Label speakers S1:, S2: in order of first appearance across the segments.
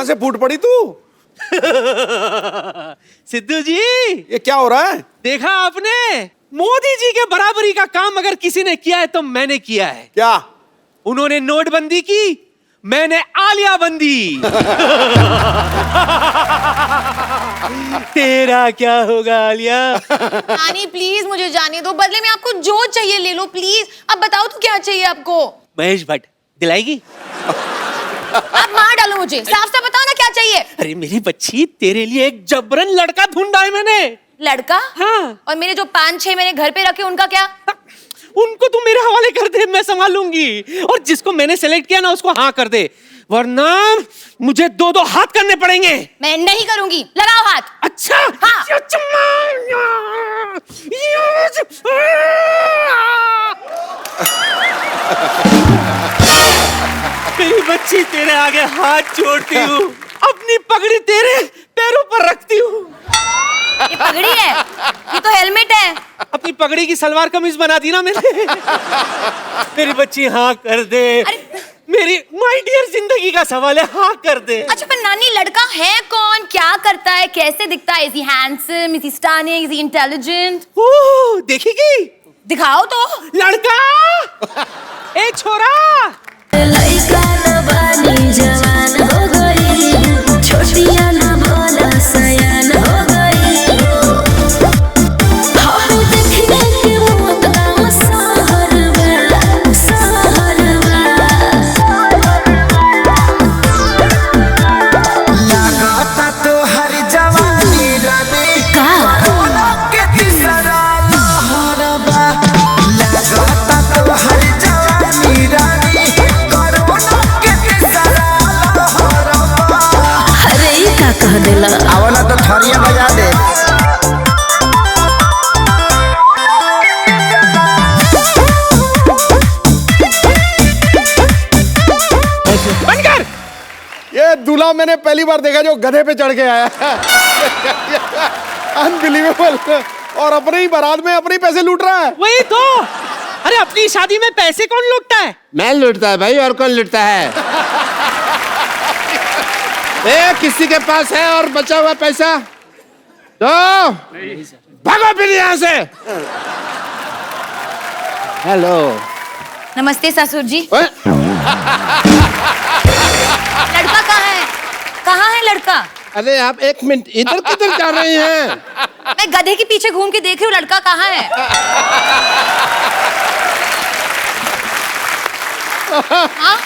S1: से फूट पड़ी तू?
S2: सिद्धू जी,
S1: ये क्या हो रहा है?
S2: देखा आपने, मोदी जी के बराबरी का काम अगर किसी ने किया है तो मैंने किया है।
S1: क्या?
S2: उन्होंने नोटबंदी की, मैंने आलिया बंदी। तेरा क्या होगा आलिया?
S3: नानी प्लीज मुझे जाने दो, बदले में आपको जो चाहिए ले लो प्लीज। अब बताओ तो क्या चाहिए आपको?
S2: महेश भट्ट दिलाएगी?
S3: आप मार डालो मुझे, साफ साफ बताओ ना क्या चाहिए।
S2: अरे मेरी बच्ची, तेरे लिए एक जबरन लड़का ढूंढा है मैंने।
S3: लड़का?
S2: हाँ।
S3: और मेरे जो 5-6 मैंने घर पे रखे उनका क्या?
S2: उनको तू मेरे हवाले कर दे, मैं संभालूंगी। और जिसको मैंने सेलेक्ट किया ना उसको हाँ कर दे, वरना मुझे 2-2 हाथ करने पड़ेंगे।
S3: मैं नहीं करूंगी, लगाओ हाथ।
S2: अच्छा?
S3: हाँ। मेरी बच्ची, तेरे आगे हाथ जोड़ती हूँ, अपनी पगड़ी तेरे पैरों पर रखती हूँ। ये पगड़ी है? ये तो हेलमेट है।
S2: अपनी पगड़ी की सलवार कमीज बना दी ना मैंने। मेरी बच्ची हाँ कर दे। मेरी माय डियर जिंदगी का सवाल है, हाँ कर दे।
S3: अच्छा पर नानी, लड़का है कौन, क्या करता है, कैसे दिखता है? Is he handsome, is he stunning, is he intelligent?
S2: Oh, देखेगी?
S3: दिखाओ तो।
S2: लड़का, ए छोरा।
S4: लड़का न बानी जवान हो गई, छोटिया न भोला सयान हो गई। हम देखने के बहुत नाम सहरवा, सहरवा।
S5: लगाता तो हर जवानी रानी
S4: का
S5: के तीसरा लहरवा। लगाता तो हर जवानी रानी कोरोना के तीसरा लहरवा।
S4: अरे ई का कह देला?
S5: आवला तो थरिया बजा दे।
S2: बंद कर।
S1: ये दूल्हा मैंने पहली बार देखा जो गधे पे चढ़ के आया। अनबिलीवेबल। और अपनी ही बारात में अपने ही पैसे लूट रहा है।
S2: वही तो। अरे अपनी शादी में पैसे कौन लूटता है?
S6: मैं लूटता है भाई, और कौन लूटता है? ए, किसी के पास है और बचा हुआ पैसा तो भागो फिर यहाँ से। हेलो।
S3: नमस्ते ससुर जी।
S6: ओए,
S3: लड़का कहाँ है? कहाँ है लड़का?
S6: अरे आप एक मिनट, इधर किधर जा रही हैं?
S3: मैं गधे के पीछे घूम के देख रही हूँ, लड़का कहाँ है? हाँ?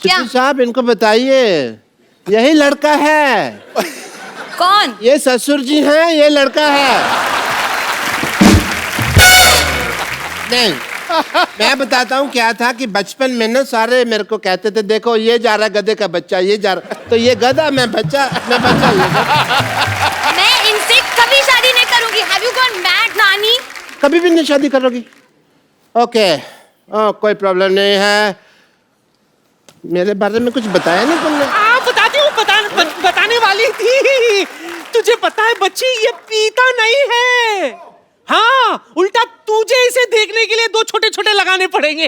S3: क्या?
S6: सिद्धू साहब इनको बताइए, यही लड़का है।
S3: कौन?
S6: ये ससुर जी हैं, ये लड़का है। नहीं, मैं बताता हूँ क्या था कि बचपन में ना सारे मेरे को कहते थे, देखो ये जा रहा गधे का बच्चा, ये जा रहा, तो ये गधा, मैं बच्चा, मैं बच्चा।
S3: मैं इनसे कभी शादी नहीं करूंगी। Have you gone mad, नानी?
S6: कभी भी नहीं शादी करोगी? ओके, कोई प्रॉब्लम नहीं है। मेरे बारे में कुछ बताया नहीं तुमने?
S2: बताती हूँ, बताने वाली थी। तुझे पता है बच्ची, ये पीता नहीं है। हाँ, उल्टा तुझे इसे देखने के लिए 2 छोटे-छोटे लगाने पड़ेंगे।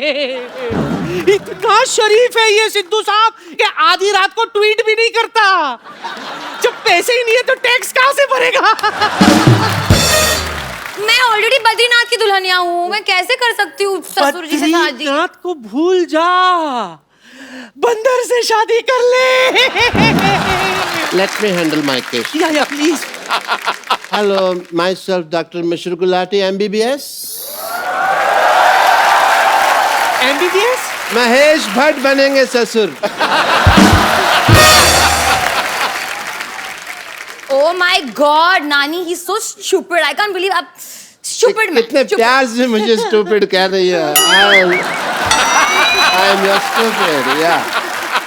S2: इतना शरीफ है ये सिद्धू साहब कि आधी रात को ट्वीट भी नहीं करता। जब पैसे ही नहीं है तो टैक्स कहाँ से भरेगा?
S3: मैं ऑलरेडी बद्रीनाथ की दुल्हनिया हूँ, मैं कैसे कर सकती हूँ ससुर जी से शादी?
S2: बद्रीनाथ को भूल जा, बंदर से शादी कर ले।
S6: Let me handle my case.
S2: या please.
S6: Hello, myself, Dr. Mishra Gulati, MBBS.
S2: MBBS?
S6: Mahesh Bhatt बनेंगे ससुर।
S3: Oh my God, नानी, he's so stupid. I can't believe आप stupid man.
S6: इतने प्यार से मुझे stupid कह रही है। I am your stupid, yeah.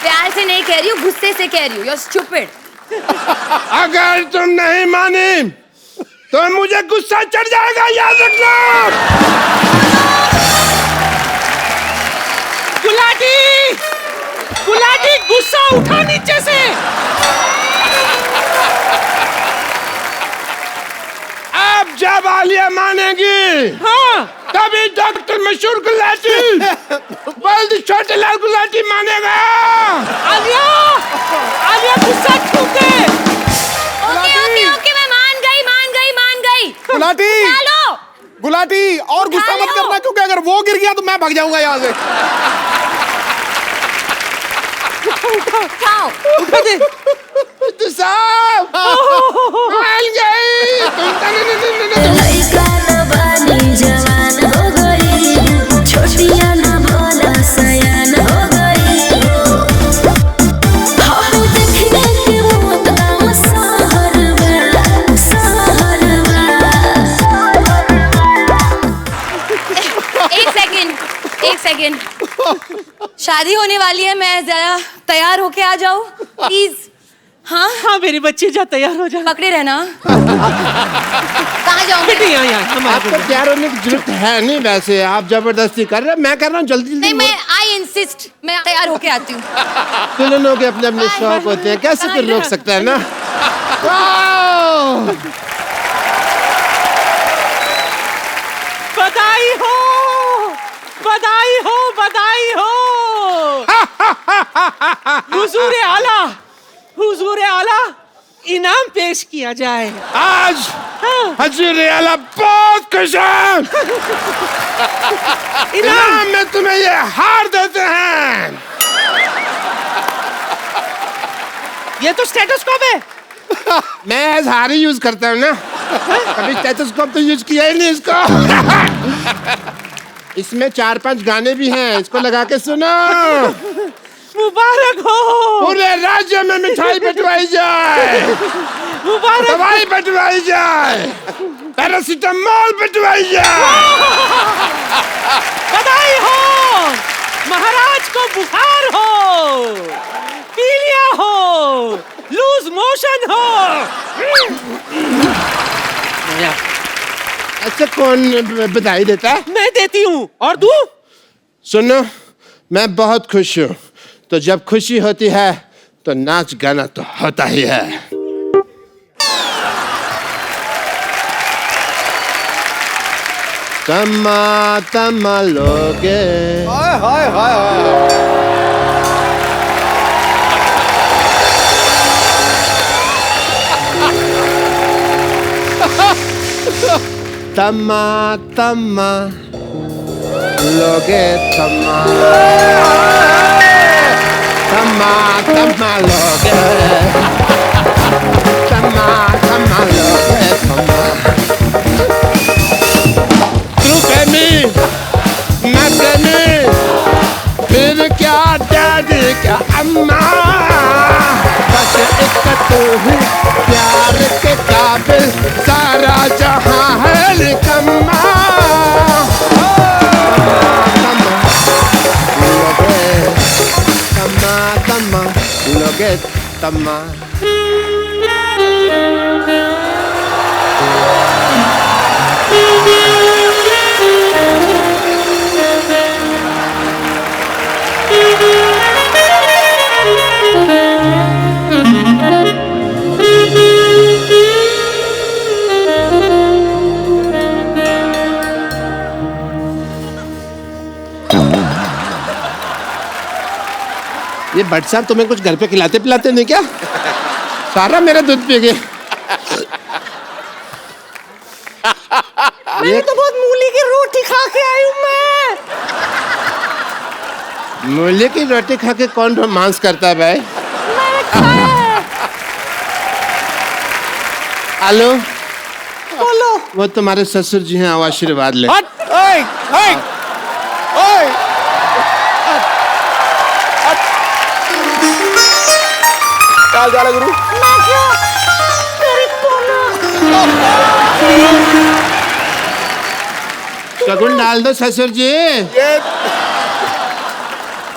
S3: प्यार से नहीं कह रही हूँ, गुस्से से कह रही हूँ। You're stupid.
S6: अगर तुम नहीं मानी तो मुझे गुस्सा चढ़ जाएगा, याद रखना।
S2: गुलाटी, गुलाटी, गुस्सा उठा नीचे से।
S6: अब जब आलिया मानेगी,
S2: हाँ,
S6: तभी डॉक्टर मशहूर गुलाटी बल्द छोटे लाल गुलाटी मानेगा।
S2: आलिया, आलिया गुस्सा क्यों के?
S3: ओके ओके ओके, मैं मान गई।
S1: गुलाटी,
S3: चलो
S1: गुलाटी, और गुस्सा
S3: उठा
S1: मत
S3: लो।
S1: करना क्योंकि अगर वो गिर गया तो मैं भाग जाऊंगा यहाँ से।
S3: उठाओ।
S2: उठा दे।
S6: तो साहब मान गई
S4: लइका न बानी जवान हो गई, छोटिया न भोला सयान हो गई। हम देखने के मौत गाँव
S3: एक सेकंड। शादी होने वाली है, मैं जरा तैयार होके आ जाऊं प्लीज। हाँ
S2: हाँ मेरी बच्ची, जा तैयार हो जा।
S3: पकड़े रहना। कहाँ जाऊँ?
S2: बेटी यहाँ यहाँ
S6: आपको तैयार होने की जरूरत है नहीं, वैसे आप जबरदस्ती कर रहे हैं। मैं कर रहा हूँ जल्दी
S3: नहीं, मैं आई इंसिस्ट, मैं तैयार होके आती हूँ।
S6: दुल्हनों के अपने अपने शौक होते हैं, कैसे कोई रोक सकता है ना। वाह!
S2: बधाई हो, बधाई हो, बधाई हो। हुजूर आला, हुजूर आला, इनाम पेश किया जाए।
S6: आज हजूर आला बहुत खुश हैं। इनाम में तुम्हें ये हार देते हैं।
S2: ये तो स्टेथोस्कोप है।
S6: मैं एज हार ही यूज करता हूँ ना, कभी स्टेथोस्कोप तो यूज किया ही नहीं इसको। इसमें 4-5 गाने भी हैं, इसको लगा के सुनो।
S2: मुबारक हो,
S6: पूरे राज्य में मिठाई बंटवाई जाए,
S2: मुबारक।
S6: दवाई बंटवाई जाए, पैरासीटामोल बंटवाई जाए।
S2: बधाई हो, महाराज को बुखार हो, पीलिया हो, लूज मोशन हो।
S6: अच्छा कौन बधाई देता है?
S2: मैं देती हूँ। और तू?
S6: सुनो, मैं बहुत खुश हूँ, तो जब खुशी होती है तो नाच गाना तो होता ही है। तमा तमा लोगे,
S1: हाय हाय हाय हाय।
S6: तमा तमा लोगे, तमा तमा तमा लोगे, तमा तमा लोगे, तमा। तू प्रेमी, मैं प्रेमी, फिर क्या डैडी क्या अम्मा, बस एक तू ही प्यार के काबिल, सारा जहां है निकम्मा। तमा तमा लोगे, तमा। ये भट्ट साहब तुम्हें कुछ घर पे खिलाते पिलाते नहीं क्या? सारा मेरा दूध पी गए।
S2: मैंने तो बहुत मूली की रोटी खा के आई हूँ मैं।
S6: मूली की रोटी खा के कौन रोमांस करता है भाई?
S2: मैंने खाया है।
S6: हेलो,
S2: बोलो।
S6: वो तुम्हारे ससुर जी हैं, आओ आशीर्वाद ले।
S1: हट, ओए, ओए, ओए। क्या हाल है गुरु?
S2: मैं क्या? तेरी पोलो।
S6: शगुन डाल दो ससुर जी।
S1: ये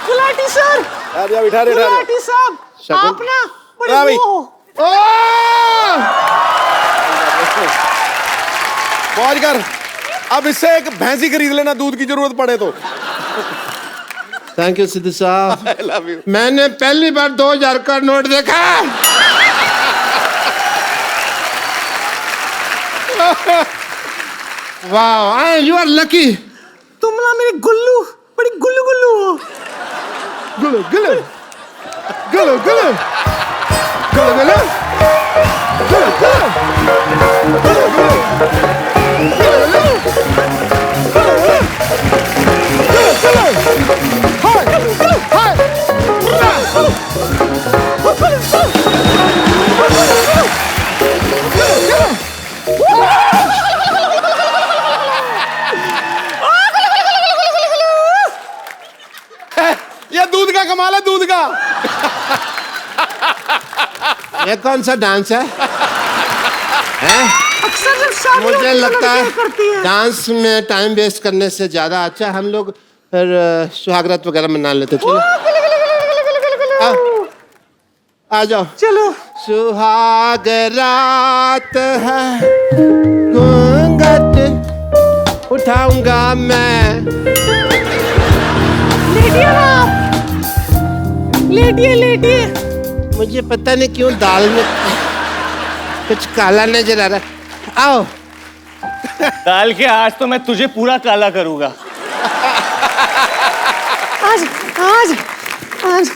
S2: गुलाटी सर,
S1: यार या बिठा रे,
S2: गुलाटी साहब,
S6: शगुन-
S2: आप ना बड़े
S1: हाँ भाई।
S2: वो हो।
S1: मौज कर। अब इससे एक भैंसी खरीद लेना, दूध की जरूरत पड़े तो।
S6: थैंक यू सिद्धू साहब।
S1: I love you.
S6: मैंने पहली बार 2000 का नोट देखा। वाह, यू आर लकी।
S2: तुम ना मेरी गुल्लू बड़ी गुल्लू गुल्लू हो।
S6: गुलू गुलू गुलू गुलू गुलू गुलू गुलू
S1: ये दूध का कमाल है, दूध का।
S6: ये कौन सा डांस है?
S2: अक्सर जब शादी
S6: मुझे
S2: होती है,
S6: लगता
S2: लड़कियां करती
S6: है
S2: हैं।
S6: डांस में टाइम वेस्ट करने से ज्यादा अच्छा हम लोग फिर सुहागरात वगैरह मना लेते। चलो आ जाओ।
S2: चलो
S6: सुहागरात है, घूंघट उठाऊंगा मैं।
S2: लेटिए ना आप। लेटिए लेटिए।
S6: मुझे पता नहीं क्यों दाल में कुछ काला नजर आ रहा है। आओ।
S3: डाल के आज तो मैं तुझे पूरा काला करूंगा।
S2: आज आज आज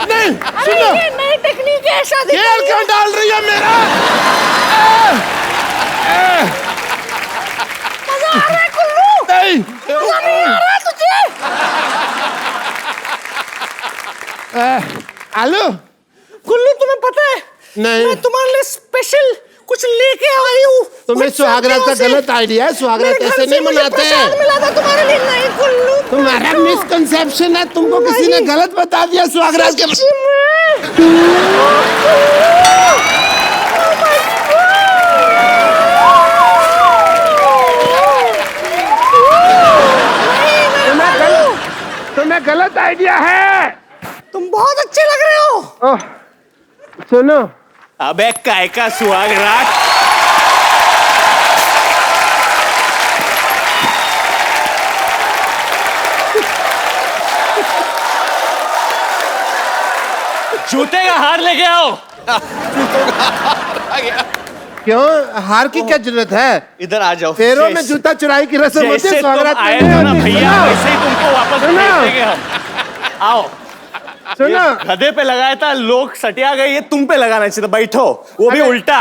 S6: नहीं सुनो,
S2: ये नई टेक्निक है शादी
S6: तेल क्यों डाल रही है मेरा?
S2: मजा आ रहा है कुल्लू।
S6: नहीं
S2: मजा नहीं आ रहा है तुझे?
S6: आलू
S2: कुल्लू तुम्हें पता है
S6: नहीं।
S2: मैं तुम्हारे लिए स्पेशल कुछ लेके आई हूँ।
S6: तुम्हें सुहागरात का गलत आइडिया है। सुहागरात ऐसे नहीं मनाते हैं।
S2: मिला था तुम्हारे लिए नहीं कुल्लू।
S6: तुम्हारा मिसकंसेप्शन है। तुमको किसी ने गलत बता दिया सुहागरात के। तुम्हें गलत आइडिया है।
S2: तुम बहुत अच्छे लग रहे हो।
S6: ओह, सुनो
S3: अबे काय का सुहागरात? जूते का हार लेके आओ।
S6: क्यों हार की क्या जरूरत है?
S3: इधर आ जाओ।
S6: पैरों में जूता चुराई की रस्म होती है।
S3: जैसे तुम
S6: सुहागरात में
S3: आए
S6: नहीं
S3: थे ना
S6: होती।
S3: भैया,
S6: सुनो,
S3: वैसे ही तुमको वापस
S6: सुनो।
S3: भेज देंगे हम। आओ।
S6: सुनो
S3: गधे पे लगाया था, लोग सटिया गए, ये तुम पे लगाना चाहिए था। बैठो, वो भी उल्टा।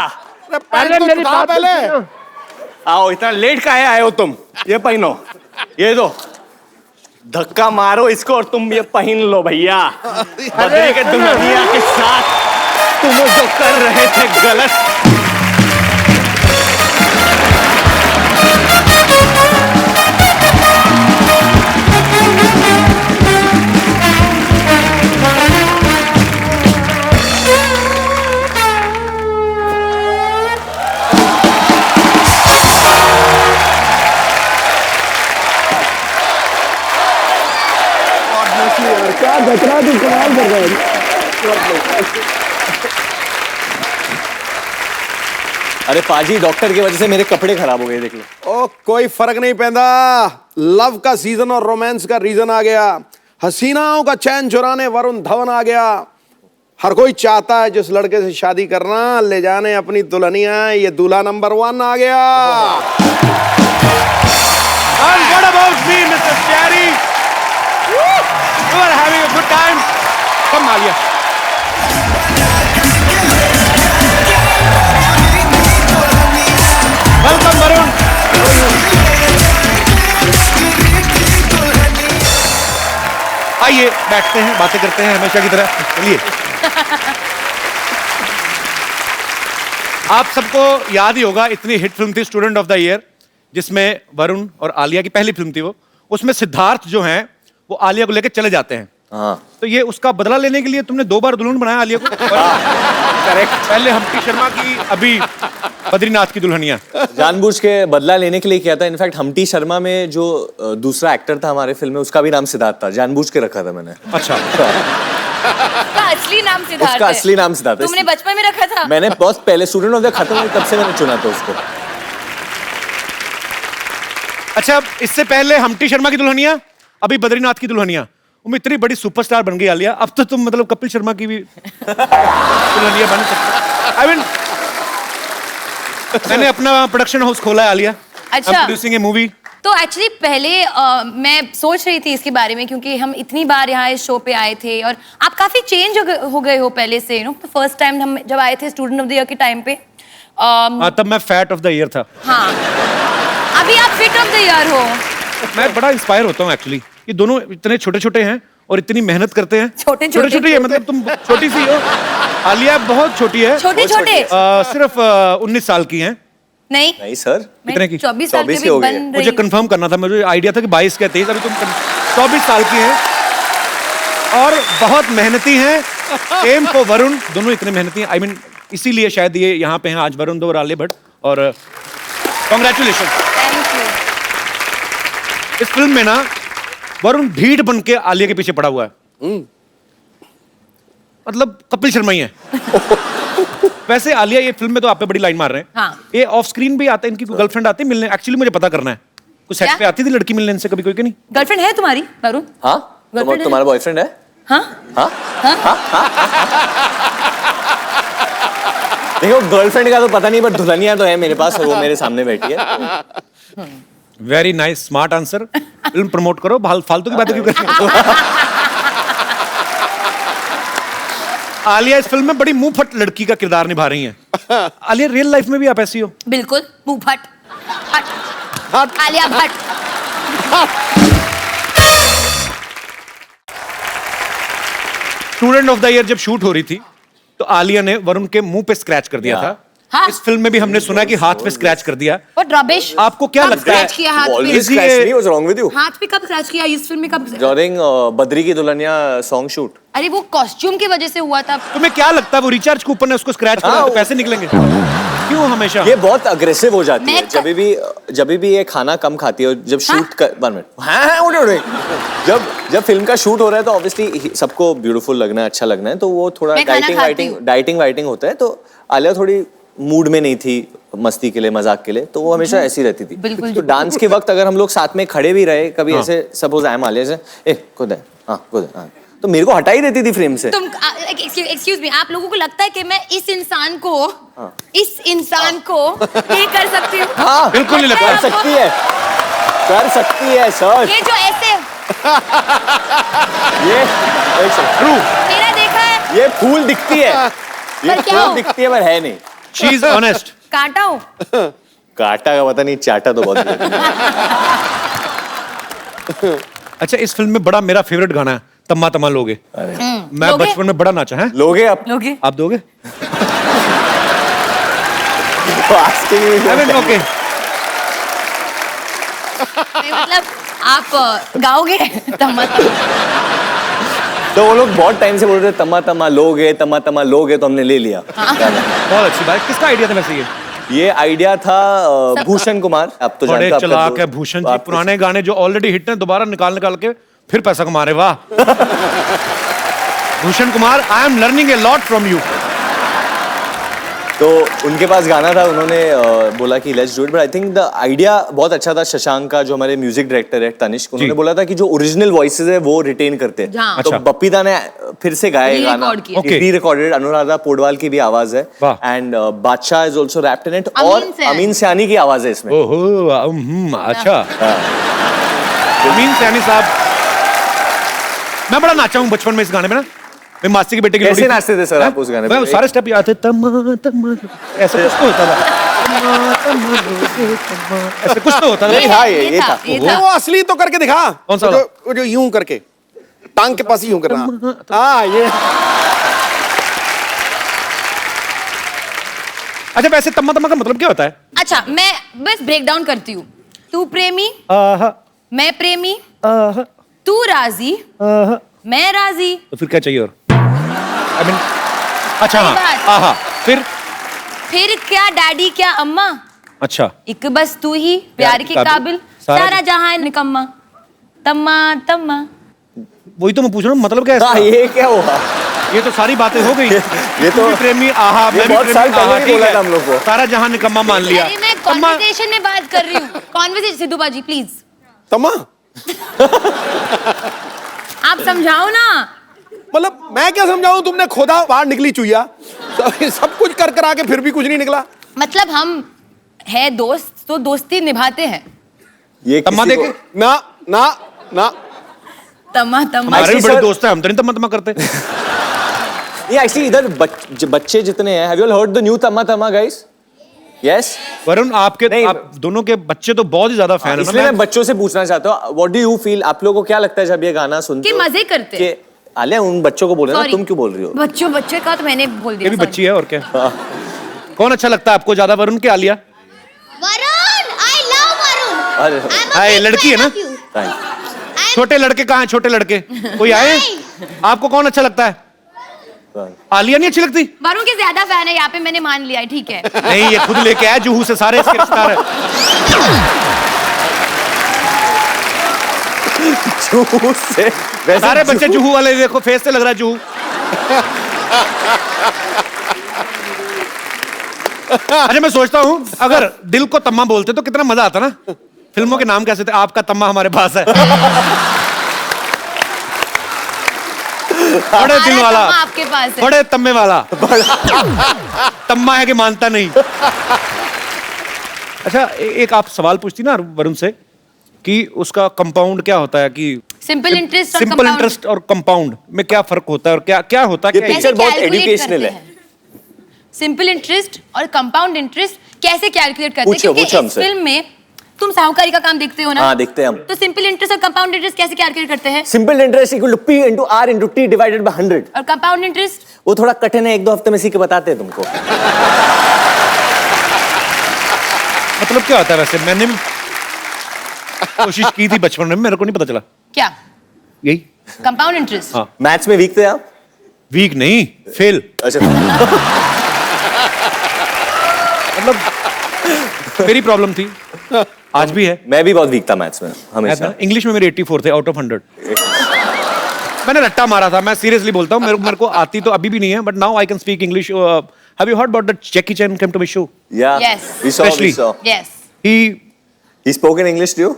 S6: अरे मेरी बात
S1: पहले
S6: सुनो।
S3: आओ, इतना लेट काहे आए हो तुम? ये पहनो, ये दो, धक्का मारो इसको और तुम ये पहन लो भैया। बदरी के दुल्हनिया के साथ तुम जो कर रहे थे गलत। अरे पाजी, डॉक्टर की वजह से मेरे कपड़े खराब हो गए, देख लो।
S1: ओ कोई फर्क नहीं पैदा। लव का सीजन और रोमांस का रीजन आ गया। हसीनाओं का चैन चुराने वरुण धवन आ गया। हर कोई चाहता है जिस लड़के से शादी करना, ले जाने अपनी दुल्हनिया। ये दूल्हा नंबर 1 आ गया।
S3: And what about me, Mr. Cherry? You are having a good time? Come, Alia. Welcome, Varun. आइए, बैठते हैं, बातें करते हैं हमेशा की तरह। चलिए। आप सबको याद ही होगा, इतनी हिट फिल्म थी स्टूडेंट ऑफ द ईयर, जिसमें वरुण और आलिया की पहली फिल्म थी वो। उसमें सिद्धार्थ जो हैं वो आलिया को लेकर चले जाते हैं।
S7: हाँ।
S3: तो ये उसका बदला लेने के लिए तुमने 2 बार दुल्हन बनाया आलिया को। करेक्ट।
S7: पहले हम्टी शर्मा की, अभी बद्रीनाथ की दुल्हनिया।
S3: जानबूझ के बदला लेने के लिए किया था। इनफैक्ट हम्टी शर्मा में जो दूसरा एक्टर था हमारे फिल्म में, उसका भी नाम सिद्धार्थ था। जानबूझ के रखा था मैंने।
S7: अच्छा।
S8: उसका असली नाम सिद्धार्थ
S3: उसका
S8: है।
S3: असली नाम सिद्धार्थ है।
S8: तुमने बचपन में रखा था?
S3: मैंने बहुत पहले स्टूडेंट ऑफ द खत्म हुई तब से मैंने चुना था उसको।
S7: अच्छा, इससे पहले हम्टी शर्मा की दुल्हनिया, अभी बद्रीनाथ की दुल्हनिया। तुम इतनी बड़ी सुपरस्टार बन गई आलिया, अब तो तुम मतलब कपिल शर्मा की भी दुल्हनिया बन सकते। आई मीन, मैंने अपना प्रोडक्शन हाउस खोला है आलिया।
S8: अच्छा।
S7: प्रोड्यूसिंग ए मूवी।
S8: तो एक्चुअली पहले मैं सोच रही थी इसके बारे में, क्योंकि हम इतनी बार यहाँ इस शो पे आए थे और आप काफी चेंज हो गए हो पहले से। तो फर्स्ट टाइम हम जब आए थे स्टूडेंट ऑफ द ईयर के टाइम पे,
S7: तब मैं फैट ऑफ द ईयर था।
S8: हाँ, अभी आप फिट ऑफ द ईयर हो।
S7: मैं बड़ा इंस्पायर होता हूँ एक्चुअली। ये दोनों इतने छोटे छोटे हैं और इतनी मेहनत करते हैं।
S8: छोटे
S7: छोटे है, मतलब तुम छोटी सी हो, आलिया बहुत छोटी है।
S8: छोटे छोटे
S7: सिर्फ 19 साल की हैं।
S3: नहीं सर,
S7: कितने की?
S8: 24 साल
S3: 24
S8: की
S3: हो
S8: बन
S3: गए।
S8: रही।
S7: मुझे कंफर्म करना था, मुझे आइडिया था कि 22 या 23, अभी तुम 24 साल की हैं और बहुत मेहनती हैं। सेम फॉर वरुण, दोनों इतने मेहनती हैं। आई मीन, इसीलिए शायद ये यहाँ पे हैं आज, वरुण दो और आलिया भट्ट। और कॉन्ग्रेचुलेशन।
S8: Thank you.
S7: इस फिल्म में ना वरुण भीड़ बन के आलिया के पीछे पड़ा हुआ है। मतलब कपिल शर्मा ही है। वैसे आलिया ये फिल्म में तो आप पे बड़ी लाइन मार रहे हैं।
S8: हाँ।
S7: ये ऑफ स्क्रीन भी आता है, इनकी कोई गर्लफ्रेंड आती है मिलने? एक्चुअली मुझे पता करना है, कुछ सेट
S8: क्या?
S7: पे आती थी लड़की मिलने इनसे कभी? कोई कि नहीं?
S8: गर्लफ्रेंड है तुम्हारी वरुण?
S3: हाँ,
S8: Girlfriend है?
S3: तुम्हारा बॉयफ्रेंड है?
S8: हाँ
S3: हाँ?
S8: हाँ?
S3: देखो, गर्लफ्रेंड का तो पता नहीं, बट दुल्हनिया तो है मेरे पास और वो मेरे सामने बैठी है।
S7: Very nice, smart answer. Film promote करो, फालतू की बातें क्यों कर रहे हो? आलिया इस फिल्म में बड़ी मुंह फट लड़की का किरदार निभा रही हैं। आलिया, रियल लाइफ में भी आप ऐसी हो?
S8: बिल्कुल, मुंह फट। हट। Alia Bhatt.
S7: Student of the year जब शूट हो रही थी तो आलिया ने वरुण के मुंह पे स्क्रैच कर दिया था।
S8: हाँ।
S7: इस फिल्म में भी हमने सुना कि हाथ पे स्क्रैच कर दिया।
S8: What rubbish?
S7: आपको क्या
S8: कब
S7: लगता है?
S8: scratch किया हाथ पे?
S3: Always
S7: Is he
S3: scratch
S7: a-
S3: me, what's wrong with you?
S8: हाथ पे कब स्क्रैच किया? इस फिल्म में कब?
S3: During बद्री की दुल्हनिया सॉन्ग शूट।
S8: अरे वो कॉस्ट्यूम की वजह से हुआ था।
S7: तुम्हें क्या लगता है वो रिचार्ज कूपन है, उसको स्क्रैच करो तो पैसे निकलेंगे? क्यों हमेशा?
S3: ये बहुत अग्रेसिव हो जाती है
S8: मैं
S3: जब भी ये खाना कम खाती है। जब शूट कर 1 मिनट, हाँ उड़े जब फिल्म का शूट हो रहा है तो ऑब्वियसली सबको ब्यूटीफुल लगना है, अच्छा लगना है, तो वो थोड़ा
S8: मैं खाना खाती हूँ।
S3: डाइटिंग वाइटिंग होता है। तो आलिया थोड़ी मूड में नहीं थी मस्ती के लिए, मजाक के लिए, तो वो हमेशा ऐसी रहती थी।
S8: बिल्कुल।
S3: तो डांस के वक्त अगर हम लोग साथ में खड़े भी रहे कभी, ऐसे सपोज आई एम आलिया से, ए खुद है, हाँ खुद है, हाँ, तो मेरे को हटा ही देती थी फ्रेम से।
S8: तुम एक्सक्यूज मी, आप लोगों को लगता है कि मैं इस इंसान को ये कर सकती हूँ?
S3: हाँ,
S7: बिल्कुल नहीं लगता।
S3: कर सकती है सर।
S8: ये जो ऐसे
S3: ये एक सेकंड,
S8: मेरा देखा है,
S3: ये फूल दिखती है, ये
S8: पर क्या
S3: फूल
S8: हो?
S3: दिखती है पर है नहीं।
S7: She is honest.
S8: कांटा हो।
S3: काटा का पता नहीं, चाटा तो बहुत है।
S7: अच्छा, इस फिल्म में बड़ा मेरा फेवरेट गाना है तम्मा तम्मा लोगे। मैं
S8: लोगे?
S7: बचपन में बड़ा नाचा है।
S3: लोगे आप?
S8: लोगे?
S7: आप दोगे?
S3: Asking me for
S7: I mean,
S3: that.
S7: Okay.
S8: नहीं, मतलब आप गाओगे? तम्मा
S3: तो वो लोग बहुत टाइम से बोल रहे थे तम्मा तम्मा लोगे, तो हमने ले लिया।
S7: बहुत अच्छी बात। किसका आइडिया था वैसे
S3: ये आइडिया था भूषण कुमार। आप तो
S7: बड़े
S3: जानते हो,
S7: चलाक है भूषण जी। पुराने गाने जो ऑलरेडी हिट हैं दोबारा निकाल के फिर पैसा कमा रहे। वाह Bhushan Kumar, I am learning a lot from you.
S3: तो उनके पास गाना था, उन्होंने बोला कि let's do it, but I think the idea बहुत अच्छा था। शशांक का जो हमारे म्यूजिक डायरेक्टर है तनिष्क, उन्होंने बोला था कि जो ओरिजिनल वॉइसेस है वो रिटेन करते हैं।
S8: हाँ।
S3: तो
S7: अच्छा।
S3: बप्पीदा ने फिर से गाया ये गाना,
S8: Re-record किया।
S7: Okay.
S3: री रिकॉर्डेड। अनुराधा पोडवाल की भी आवाज है
S7: वाह।
S3: And Badshah is also rapped in it,
S8: Amin
S3: और
S8: सैनी।
S3: अमीन सयानी की आवाज है इसमें।
S7: ओहो, अच्छा। अमीन सैनी साहब, मैं बड़ा नाचा हूँ बचपन में इस गाने में ना। मैं मासी के बेटे की
S3: कैसे
S7: लोड़ी-
S3: नाचते थे सर आप उस गाने पे?
S7: मैं सारे स्टेप याद थे। तम्मा तम्मा ऐसा कुछ तो होता था। तम्मा तम्मा लोगे तम्मा, ऐसा कुछ तो होता था।
S3: नहीं, हाँ, ये था।
S1: वो असली तो करके दिखा।
S7: कौन सा?
S1: वो जो यूं करके टांग के पास यूं करना। हाँ, ये
S7: अच्छा, वैसे तम्मा तम्मा का मतलब क्या होता है?
S8: अच्छा, मैं बस ब्रेक डाउन करती हूँ। तू प्रेमी,
S7: आहा,
S8: मैं प्रेमी,
S7: आहा,
S8: तू राजी,
S7: आहा।
S8: मैं राजी।
S7: तो फिर क्या चाहिए और? I mean, अच्छा
S8: सही
S7: हाँ
S8: बात।
S7: आहा
S8: फिर क्या डैडी क्या अम्मा,
S7: अच्छा
S8: एक बस तू ही प्यार के काबिल, सारा जहां निकम्मा, तम्मा तम्मा।
S7: वही तो मैं पूछ रहा हूँ मतलब क्या है
S3: हाँ
S7: इसका?
S3: ये क्या हुआ?
S7: ये तो सारी बातें हो गई
S3: ये तो
S7: तू भी प्रेमी आहा
S3: ये
S7: मैं भी
S3: बहुत
S7: प्रेमी
S3: साल पहले
S7: आहा
S3: ही
S7: ठीक
S3: बोला
S7: है
S3: था हम लोग को।
S7: सारा जहां निकम्मा मान लिया
S8: अरे मैं
S7: तम्मा
S8: कॉन्वर्सेशन में बात कर रही हूँ, कॉन्वर्सेशन। सिद्धू बाजी प्लीज
S1: तम्मा
S8: आप समझाओ ना।
S1: मतलब मैं क्या समझाऊं, तुमने खोदा बाहर निकली चुईया, सब कुछ कर आके फिर भी कुछ नहीं निकला।
S8: मतलब हम है दोस्त तो दोस्ती निभाते हैं।
S3: ये
S7: तम्मा
S3: किसी को-
S7: देखे
S1: ना ना ना
S8: तम्मा तम्मा।
S7: हमारे भी
S3: Actually,
S7: बड़े
S3: sir-
S7: दोस्त हैं हम तो नहीं तम्मा तम्मा करते
S3: ये एक्चुअली इधर बच्चे जितने हैं, have you all heard the new Tamma Tamma guys? Yes.
S7: Varun आपके
S3: नहीं,
S7: आप दोनों के बच्चे तो बहुत ही ज्यादा फैन है
S3: इसलिए
S7: ना
S3: मैं बच्चों से पूछना चाहता हूँ, व्हाट डू यू फील? आप लोगों को क्या लगता है जब ये गाना सुनते
S8: कि
S3: हो?
S8: मजे करते हैं।
S3: कि आलिया उन बच्चों को बोल रहे हो ना,
S8: Sorry.
S3: तुम क्यों बोल रही हो?
S8: बच्चों का तो मैंने बोल
S7: ये
S8: दिया।
S7: भी
S8: sorry.
S7: बच्ची है और क्या कौन अच्छा लगता है आपको ज्यादा वरुण के आलिया?
S9: Varun, I love Varun.
S3: अरे
S9: I'm a
S7: हाँ, ये
S9: big
S7: लड़की है
S9: fan
S7: ना?
S9: of you.
S3: थैंक
S7: छोटे लड़के कहाँ हैं छोटे लड़के कोई आए आपको कौन अच्छा लगता है? आलिया नहीं अच्छी लगती?
S8: वरुण के ज्यादा फैन है यहाँ पे, मैंने मान लिया है, ठीक है।
S7: नहीं ये खुद लेके आया जुहू से सारे इसके रिश्तेदार है
S3: जूहू से वैसे
S7: सारे बच्चे जुहू वाले देखो फेस से लग रहा है जुहू अच्छा मैं सोचता हूँ अगर दिल को तम्मा बोलते तो कितना मजा आता ना। फिल्मों के नाम कैसे थे? आपका तम्मा हमारे पास है बड़े दिल
S8: हमारा
S7: वाला
S8: तम्मा आपके पास है।
S7: बड़े तम्मे वाला तम्मा है कि मानता नहीं। अच्छा एक आप सवाल पूछती ना वरुण से कि उसका कंपाउंड क्या होता है कि
S8: सिंपल इंटरेस्ट और
S7: सिंपल इंटरेस्ट और कंपाउंड में क्या फर्क होता है और क्या क्या होता है
S3: ये
S7: क्या
S3: picture बहुत educational है।
S8: सिंपल इंटरेस्ट और कंपाउंड इंटरेस्ट कैसे कैलकुलेट करते हैं?
S3: पूछो,
S8: क्योंकि
S3: पूछो
S8: इस
S3: हमसे।
S8: फिल्म में तुम साहूकारी का काम देखते हो ना?
S3: हाँ देखते हैं हम।
S8: तो सिंपल इंटरेस्ट और कंपाउंड इंटरेस्ट कैसे कैलकुलेट करते हैं?
S3: Simple interest equal to P into R into T divided by 100।
S8: और कंपाउंड इंटरेस्ट?
S3: वो थोड़ा कठिन है, एक दो हफ्ते में सीख के बताते हैं तुमको।
S7: मतलब क्या होता है वैसे? मैंने भी कोशिश की थी बचपन में, मेरे को नहीं पता चला।
S8: क्या?
S7: यही
S8: कंपाउंड इंटरेस्ट।
S7: हाँ।
S3: मैथ्स में वीक थे आप?
S7: वीक नहीं फेल
S3: अच्छा।
S7: मतलब मेरी प्रॉब्लम थी आज भी है।
S3: मैं भी बहुत वीक था मैथ्स में हमेशा।
S7: इंग्लिश में मेरे 84 थे आउट ऑफ 100। मैंने रट्टा मारा था, मैं सीरियसली बोलता हूँ, मेरे को आती तो अभी भी नहीं है but now I can speak English. Have you heard about the Jackie Chan came to my show?
S3: Yeah.
S8: Yes.
S3: We saw.
S7: Especially-
S3: We saw.
S8: Yes.
S3: He spoke in English to you?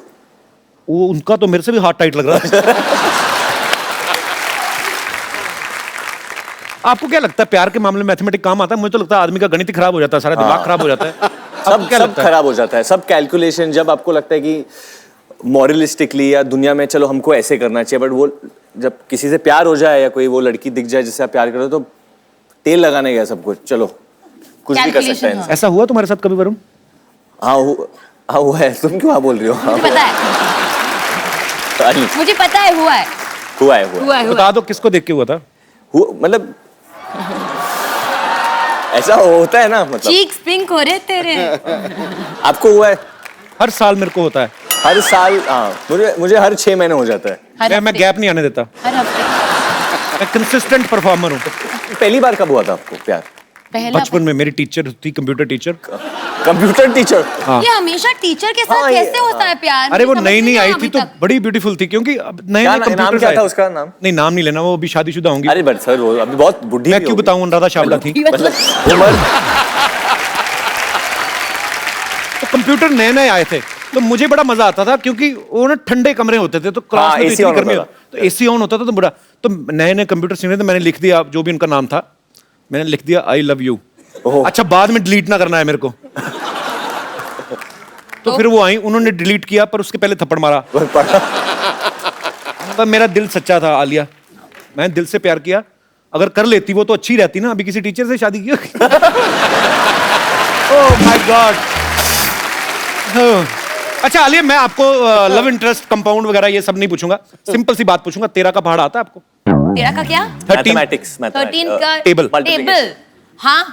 S7: वो उनका तो मेरे से भी हाथ tight लग रहा है। आपको क्या लगता है प्यार के मामले में मैथमेटिक्स काम आता है? मुझे तो लगता है आदमी का गणित ही खराब हो जाता है, सारा दिमाग खराब हो जाता है। आपको
S3: सब
S7: क्या
S3: सब
S7: लगता है?
S3: खराब हो जाता है, सब कैलकुलेशन। जब आपको लगता है कि मॉरलिस्टिकली या दुनिया में चलो हमको ऐसे करना चाहिए, बट वो जब किसी से प्यार हो जाए या कोई वो लड़की दिख जाए जिससे आप प्यार करो तो तेल लगाने गया सब कुछ, चलो कुछ भी कर सकता है
S8: Calculation,
S3: इंसान।
S7: ऐसा हुआ तुम्हारे साथ कभी वरुण?
S3: हाँ हुआ है। तुम क्यों हाँ बोल रही हो? हाँ,
S8: मुझे पता है, मुझे पता है, हुआ है,
S3: हुआ है।
S8: हुआ है, हुआ
S7: बता दो किसको देख के हुआ था?
S3: मतलब ऐसा होता है ना, मतलब
S8: चीक्स पिंक हो रहे तेरे।
S3: आपको हुआ है?
S7: हर साल मेरे को होता है।
S3: हर साल? हाँ, मुझे हर 6 महीने हो जाता है।
S8: हर
S7: मैं
S8: हफ्ते,
S7: गैप नहीं आने देता,
S8: हर हफ्ते।
S7: मैं कंसिस्टेंट परफॉर्मर हूँ।
S3: पहली बार कब हुआ था आपको प्यार?
S8: पहला
S7: बचपन में मेरी टीचर थी, कंप्यूटर टीचर।
S3: Computer teacher?
S7: हाँ।
S8: ये हमेशा टीचर के साथ
S3: हाँ, ये-
S8: कैसे होता है प्यार?
S7: अरे वो
S8: मुझे
S7: नई
S8: समझ
S7: नई
S8: नहीं
S7: आई
S8: आया
S7: थी
S8: अभी
S7: तो
S8: तक।
S7: बड़ी ब्यूटीफुल थी क्योंकि अब नए
S3: क्या
S7: नए
S3: नाम
S7: कंप्यूटर्स
S3: क्या
S7: आए
S3: था
S7: थे।
S3: उसका नाम?
S7: नहीं नाम नहीं लेना, वो अभी शादीशुदा होंगी।
S3: अरे बट सर वो अभी बहुत बुढ़ी
S7: मैं
S3: भी
S7: क्यों
S3: होगी।
S7: बताऊं, अनुराधा चावला थी।
S3: मतलब उम्र।
S7: तो कंप्यूटर नए नए आए थे तो मुझे बड़ा मजा आता था क्योंकि वो ना ठंडे कमरे होते थे तो क्लास में तो
S3: AC
S7: इतनी
S3: on
S7: गर्मी
S3: होता
S7: तो एसी ऑन होता था तो बड़ा तो नए नए कंप्यूटर सीखने थे। मैंने लिख दिया जो भी उनका नाम था, मैंने लिख दिया आई लव यू।
S3: ओह।
S7: अच्छा बाद में डिलीट ना करना है मेरे को। तो फिर वो आई, उन्होंने डिलीट किया पर उसके पहले थप्पड़ मारा। पर मेरा दिल सच्चा था आलिया, मैंने दिल से प्यार किया। अगर कर लेती वो तो अच्छी रहती ना, अभी किसी टीचर से शादी की। Oh my God. अच्छा आलिया मैं आपको लव इंटरेस्ट कंपाउंड वगैरह ये सब नहीं पूछूंगा, सिंपल सी बात पूछूंगा, तेरा का पहाड़ आता है आपको?
S8: तेरा का क्या?
S3: मैथमेटिक्स
S8: 13 का
S7: टेबल।
S8: टेबल। हाँ,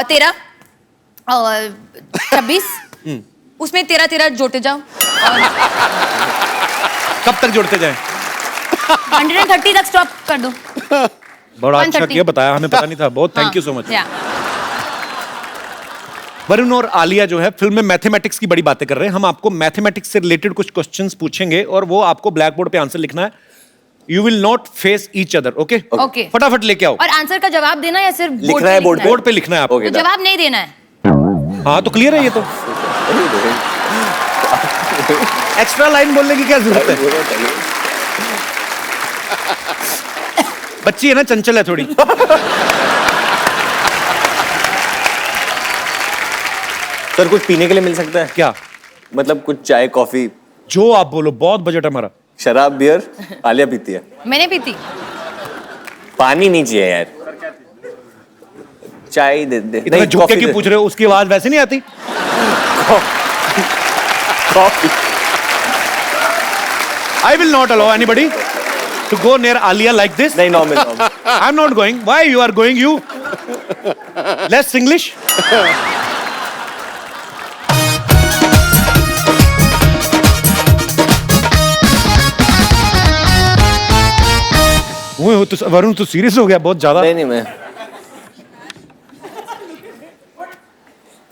S8: तेरा 26 उसमें तेरा जोड़ते जाओ और
S7: कब तक जोड़ते जाएं?
S8: 130 तक स्टॉप कर दो।
S7: बड़ा अच्छा
S8: 130.
S7: किया, बताया, हमें पता नहीं था। बहुत थैंक यू सो मच।
S8: या
S7: वरुण और आलिया जो है फिल्म में मैथमेटिक्स की बड़ी बातें कर रहे हैं। हम आपको मैथमेटिक्स से रिलेटेड कुछ क्वेश्चंस पूछेंगे और वो आपको ब्लैक बोर्ड पे आंसर लिखना है। You will not face each other. Okay
S8: okay
S7: फटाफट लेके आओ।
S8: और आंसर का जवाब देना या सिर्फ
S3: लिखना है बोर्ड
S7: बोर्ड पे लिखना है आपको।
S8: तो जवाब नहीं देना है।
S7: हाँ तो क्लियर है ये तो। एक्स्ट्रा लाइन बोलने की क्या जरूरत है? बच्ची है ना, चंचल है थोड़ी।
S3: सर कुछ पीने के लिए मिल सकता है
S7: क्या
S3: मतलब कुछ चाय कॉफी?
S7: जो आप बोलो, बहुत बजट है हमारा।
S3: शराब बियर आलिया पीती है।
S8: मैंने पीती।
S3: पानी नहीं चाहिए यार, चाय दे दे।
S7: इतना झुक के क्यों पूछ रहे हो? उसकी आवाज वैसे नहीं आती।
S3: Coffee.
S7: I will not allow anybody to go near Alia like this.
S3: नहीं normal.
S7: I'm not going. Why you are going? You less English. वो तो वरुण तो सीरियस हो गया बहुत ज्यादा।
S3: नहीं मैं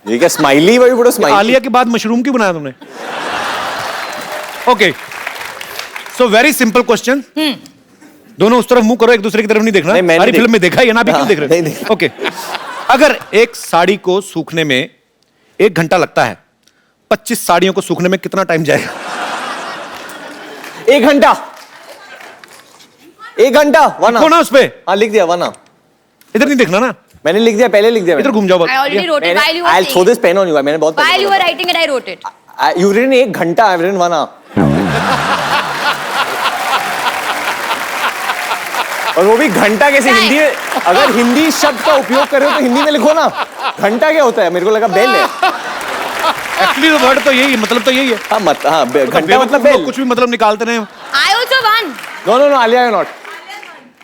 S3: ये क्या स्माइली भाई, बड़ा स्माइली।
S7: आलिया के बाद मशरूम क्यों बनाया तुमने? Okay so very simple question. दोनों उस तरफ मुंह करो, एक दूसरे की तरफ नहीं देखना।
S3: नहीं, मैंने
S7: हमारी फिल्म में देखा है ना, अभी क्यों देख रहे हो?
S3: नहीं देखा।
S7: ओके अगर एक साड़ी को सूखने में 1 घंटा लगता है, 25 साड़ियों को सूखने में कितना टाइम जाएगा?
S3: 1 घंटा। 1 घंटा। वन
S7: कौन है उस पे?
S3: हाँ लिख दिया वन।
S7: इधर नहीं देखना ना,
S3: मैंने लिख दिया, पहले लिख दिया।
S7: इधर घूम जाओ।
S8: I already wrote it while you were
S3: I'll throw
S8: saying.
S3: this pen on you. मैंने बहुत
S8: While you were writing it, I wrote it.
S3: You written 1 घंटा, I've written 1 hour. और वो भी घंटा कैसे?
S8: Time.
S3: हिंदी में अगर हिंदी शब्द का उपयोग कर रहे हो तो हिंदी में लिखो ना। घंटा क्या होता है? मेरे को लगा बेल है।
S7: एक्चुअली वर्ड तो यही है, मतलब तो यही है।
S3: हाँ घंटा मतलब बेल।
S7: कुछ भी मतलब निकालते रहे।
S8: I also won.
S3: No, Alia, you're not.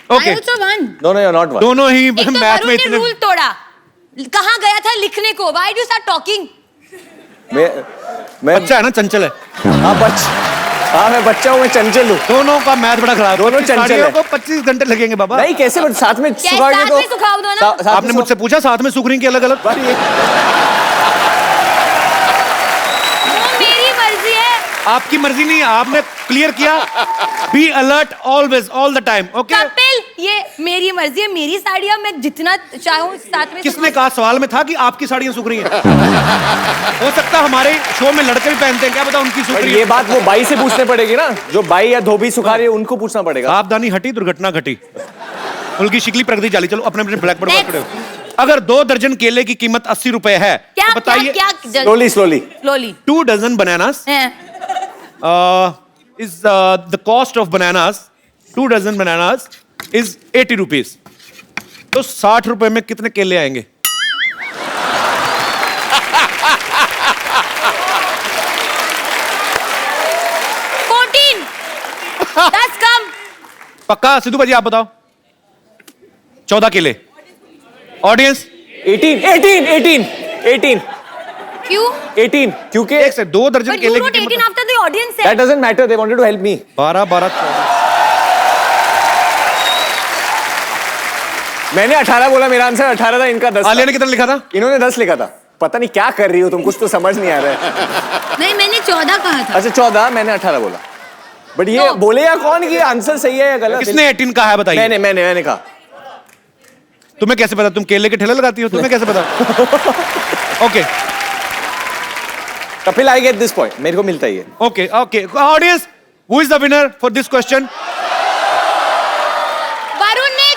S7: Okay
S8: I also won.
S3: No, you're not one.
S7: दोनों ही
S8: एक तो
S7: मैथ
S8: वरुण
S7: में
S8: ने
S7: इतने।
S8: रूल तोड़ा। कहाँ गया था लिखने को? Why do you start talking?
S3: मैं
S7: बच्चा है ना, चंचल है।
S3: मैं बच्चा हूँ, मैं चंचल हूँ।
S7: दोनों का मैथ बड़ा खराब।
S3: दोनों चंचल है।
S7: साड़ियों को 25 घंटे लगेंगे बाबा।
S3: नहीं कैसे साथ में
S8: क्या
S3: सुखाओगे
S8: साथ
S3: तो?
S8: में सुखाओ दो ना?
S7: आपने मुझसे पूछा साथ में सूख रही की अलग अलग?
S8: वो मेरी मर्जी है।
S7: आपकी मर्जी नहीं है, आपने क्लियर किया। Be alert always all the time. Okay
S8: Kapil, ये मेरी मर्जी है, मेरी साड़ियाँ मैं जितना चाहूँ साथ में।
S7: किसने कहा? सवाल में था कि आपकी साड़ियां सूख रही हैं। हो सकता है हमारे शो में लड़के भी पहनते हैं, क्या पता उनकी सूख रही
S3: ये
S7: है।
S3: बात वो बाई से पूछने पड़ेगी ना, जो बाई या धोबी सुखा रही है उनको पूछना पड़ेगा।
S7: सावधानी हटी, दुर्घटना घटी। उनकी शिकली प्रगति चाली। चलो अपने अपने ब्लैक बोर्ड पर
S8: Next.
S7: खड़े हो। अगर 2 दर्जन केले की कीमत 80 रुपए है
S8: क्या
S7: तो बताइए।
S8: क्या
S3: slowly
S7: 2 dozen bananas is the cost of bananas, 2 dozen bananas is 80 rupees. तो 60 रुपए में कितने केले आएंगे?
S8: दस कम।
S7: पक्का? सिद्धू भाजी आप बताओ। 14 केले। ऑडियंस
S3: 18
S8: क्यों?
S3: 18 क्योंकि
S7: एक से 2 दर्जन
S8: But you
S7: केले
S8: wrote
S7: की
S8: 18
S7: कीमत
S8: after the audience said.
S3: that doesn't matter, they wanted to help me.
S7: 12 14।
S3: मैंने 18 बोला, मेरा आंसर 18 था, इनका 10
S7: आलिया ने कितना लिखा था?
S3: इन्होंने 10 लिखा था। पता नहीं क्या कर रही हो तुम, कुछ तो समझ नहीं आ रहा है।
S8: नहीं, मैंने 14 कहा था।
S3: अच्छा 14, मैंने 18 बोला। बट ये बोलेगा कौन कि आंसर सही है या गलत?
S7: किसने 18 कहा है बताइए?
S3: मैंने कहा।
S7: तुम्हें कैसे पता? तुम केले के ठेले लगाती हो, तुम्हें कैसे पता? Okay
S3: Kapil, I get this point, मेरे को मिलता ही है।
S7: Okay audience, who is the winner for this question?
S8: Varun ने।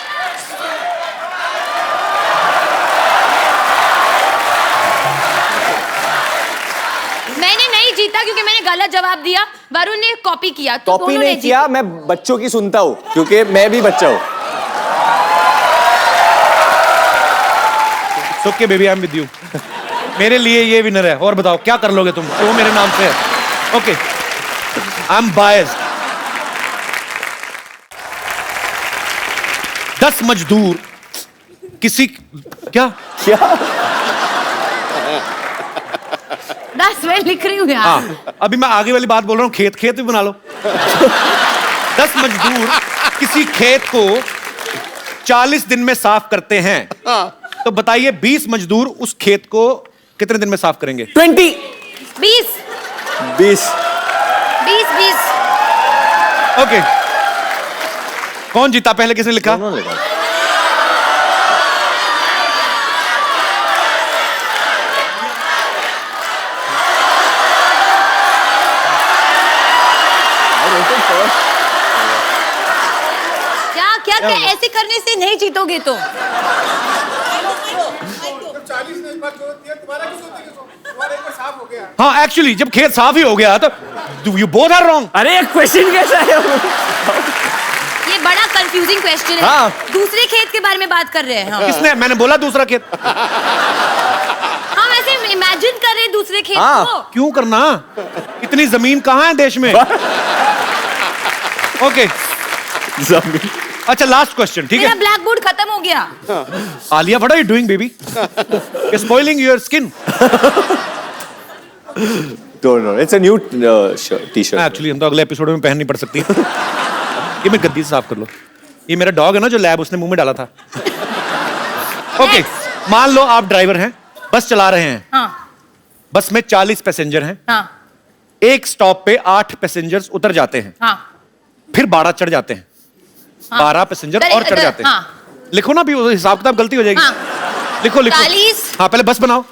S8: मैंने नहीं जीता क्योंकि मैंने गलत जवाब दिया। वरुण ने कॉपी किया। तो
S3: कॉपी
S8: दोनों ने
S3: नहीं किया, मैं बच्चों की सुनता हूँ क्योंकि मैं भी बच्चा हूँ।
S7: Okay baby, I am with you. मेरे लिए ये विनर है। और बताओ क्या कर लोगे तुम? वो मेरे नाम से है। Okay I am biased. 10 मजदूर किसी क्या
S8: 10 मैं लिख रही हूँ यार।
S7: हाँ, अभी मैं आगे वाली बात बोल रहा हूँ। खेत भी बना लो। 10 मजदूर किसी खेत को 40 दिन में साफ करते हैं, तो बताइए 20 मजदूर उस खेत को कितने दिन में साफ करेंगे?
S3: 20
S8: 20
S3: 20
S8: 20
S7: ओके, कौन जीता? पहले किसने लिखा?
S8: क्या क्या ऐसे करने से नहीं जीतोगे तो?
S7: हाँ, एक्चुअली जब खेत साफ ही हो गया तो यू बोथ आर रॉन्ग।
S3: अरे एक क्वेश्चन कैसा है वो?
S8: ये बड़ा कंफ्यूजिंग क्वेश्चन है।
S3: हाँ।
S8: दूसरे खेत के बारे में बात कर रहे हैं हम।
S7: किसने? मैंने बोला दूसरा खेत।
S8: हम ऐसे इमेजिन कर रहे हैं दूसरे खेत
S3: हाँ।
S8: को।
S7: क्यों करना? इतनी जमीन कहाँ है देश में? ओके, अच्छा लास्ट क्वेश्चन, ठीक
S8: मेरा
S7: है?
S8: ब्लैक बोर्ड खत्म हो गया।
S7: Alia, what are you doing baby? You're spoiling your skin.
S3: No, it's a new t-shirt.
S7: Actually हम तो अगले एपिसोड में पहन नहीं पड़ सकती। ये मैं गद्दी से साफ कर लो। ये मेरा डॉग है ना जो लैब उसने मुंह में डाला था। ओके, मान लो आप ड्राइवर हैं, बस चला रहे हैं।
S8: हाँ।
S7: बस में 40 पैसेंजर हैं।
S8: हाँ।
S7: एक स्टॉप पे 8 पैसेंजर्स उतर जाते हैं।
S8: हाँ।
S7: फिर 12 चढ़ जाते हैं। 12 पैसेंजर और चढ़ जाते हैं।
S8: हाँ।
S7: लिखो ना, भी हिसाब किताब गलती हो जाएगी।
S8: हाँ।
S7: लिखो लिखो।
S8: 40।
S7: हाँ, पहले बस बनाओ।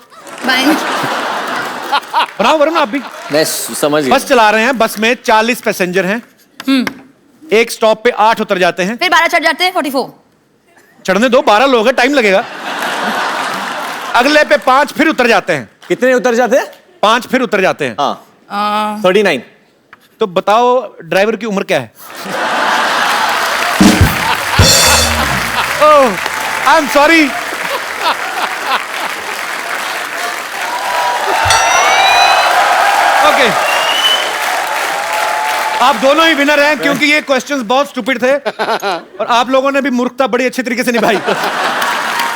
S7: बनाओ वरुण, आप भी।
S3: मैं समझ गया।
S7: बस चला रहे हैं, बस में 40 पैसेंजर हैं। एक स्टॉप पे 8 उतर जाते हैं।
S8: फिर 12 चढ़ जाते हैं, 44।
S7: चढ़ने दो, 12 लोग हैं, टाइम लगेगा। अगले पे 5 फिर उतर जाते हैं।
S3: कितने उतर जाते हैं?
S7: 5 फिर उतर जाते हैं।
S3: हाँ। 39।
S7: तो बताओ ड्राइवर की उम्र क्या है? ओह, आई एम सॉरी। ओके, आप दोनों ही विनर हैं क्योंकि ये क्वेश्चंस बहुत स्टूपिड थे और आप लोगों ने भी मूर्खता बड़ी अच्छे तरीके से निभाई।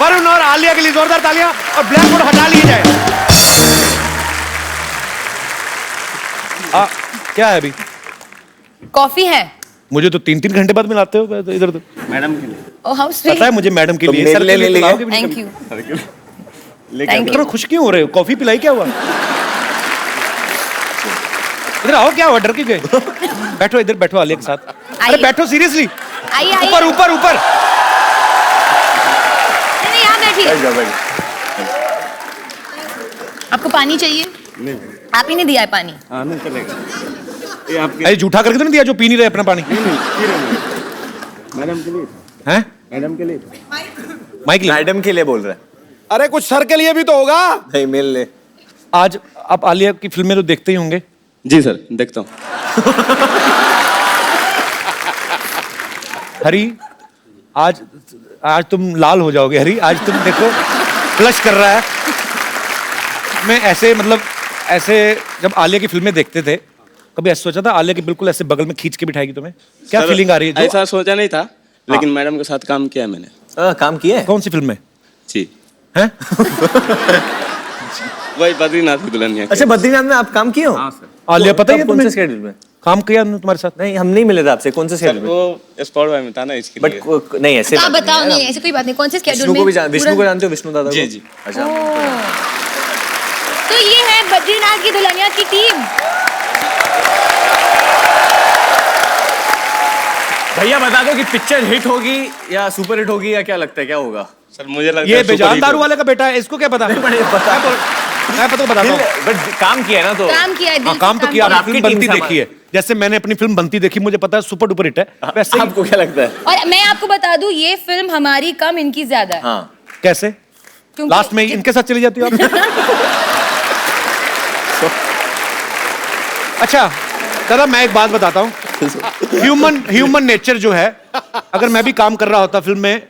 S7: वरुण और आलिया के लिए जोरदार तालियां, और ब्लैक बोर्ड हटा लिए जाए। क्या है अभी?
S8: कॉफी है।
S7: मुझे तो 3-3 घंटे बाद मिलाते हो तो इधर तो।
S3: मैडम के लिए।
S8: Oh how sweet.
S7: पता है मुझे मैडम के
S3: तो
S7: लिए।
S3: मेरे
S7: सर
S3: लिए
S7: के लिए
S3: ले
S7: पिलाओगे
S3: लिया।
S7: भी
S8: थैंक
S7: कभी?
S8: यू। थैंक
S7: इतना खुश क्यों हो रहे हो? कॉफी पिलाई, क्या हुआ? इधर आओ, क्या हुआ? डर के गए? बैठो इधर, बैठो आलिया के साथ। अरे बैठो, सीरियसली।
S8: आइए आइए।
S7: ऊपर ऊपर ऊपर।
S8: नहीं, यहाँ बैठिए। आपको पानी चाहिए?
S3: नहीं।
S8: आप ही ने दिया है पानी।
S3: हाँ, नहीं चलेगा। ये आपके।
S7: अरे झूठा करके तो नहीं दिया जो पी नहीं रहे अपना पानी?
S3: मैडम के लिए।
S7: हैं?
S3: मैडम के लिए।
S7: माइक ले।
S3: मैडम के लिए बोल रहा है।
S1: अरे कुछ सर के लिए भी तो होगा।
S3: नहीं, मिल ले।
S7: आज आप आलिया की फिल्में तो देखते ही होंगे।
S3: जी सर, देखता हूँ।
S7: हरी, आज तुम लाल हो जाओगे। हरी, आज तुम देखो फ्लश कर रहा है। मैं ऐसे ऐसे जब आलिया की फिल्में देखते थे, कभी ऐसा सोचा था आलिया के बिल्कुल ऐसे बगल में खींच के बिठाएगी तुम्हें? क्या
S10: सर,
S7: फीलिंग आ रही है?
S10: ऐसा सोचा नहीं था, लेकिन मैडम के साथ काम किया मैंने।
S3: काम किया है?
S7: कौन सी फिल्म में?
S10: जी।
S7: हैं?
S10: वही बद्रीनाथ की दुल्हनिया।
S3: अच्छा, बद्रीनाथ में आप काम किए हो?
S10: हाँ सर।
S7: आलिया पता ही है
S3: कौन
S7: तुम्हें?
S3: से शेड्यूल में
S7: काम किया हमने तुम्हारे साथ?
S3: नहीं, हम नहीं मिले थे आपसे। कौन से
S10: सर
S3: शेड्यूल में?
S10: वो स्पॉट बाय में था ना, इसके लिए।
S3: बट नहीं, ऐसे
S8: आप बताओ। नहीं, ऐसे कोई बात नहीं। कौन से स्केड्यूल
S3: विष्णु
S8: में?
S3: को भी विष्णु को जानते हो? विष्णु दादा को?
S10: जी, जी।
S3: अच्छा।
S8: तो ये है बद्रीनाथ की दुल्हनिया की टीम।
S3: भैया बता दो कि पिक्चर हिट होगी या सुपर हिट होगी, या क्या लगता है क्या होगा?
S10: सर मुझे लगता है
S7: ये
S10: सुपर
S7: बेजान
S10: हिट
S7: दारू
S10: होगा।
S7: वाले का बेटा है, इसको क्या पता? मैं पता बताता हूँ।
S3: बट काम किया है ना, तो
S8: काम किया है, दिल
S7: हाँ,
S8: से
S7: काम तो किया।
S3: और
S7: आपने
S3: आपकी
S7: फिल्म
S3: टीम
S7: बनती
S3: सामान-
S7: देखी है, जैसे मैंने अपनी फिल्म बनती देखी, मुझे पता है सुपर डुपर हिट है। वैसे ही-
S3: आपको क्या लगता है?
S8: और मैं आपको बता दूं, ये फिल्म हमारी कम, इनकी ज्यादा है।
S3: हाँ।
S7: कैसे?
S8: क्योंकि-
S7: लास्ट में इनके साथ चली जाती हो आप? अच्छा दादा, मैं एक बात बताता हूँ। ह्यूमन नेचर जो है, अगर मैं भी काम कर रहा होता फिल्म में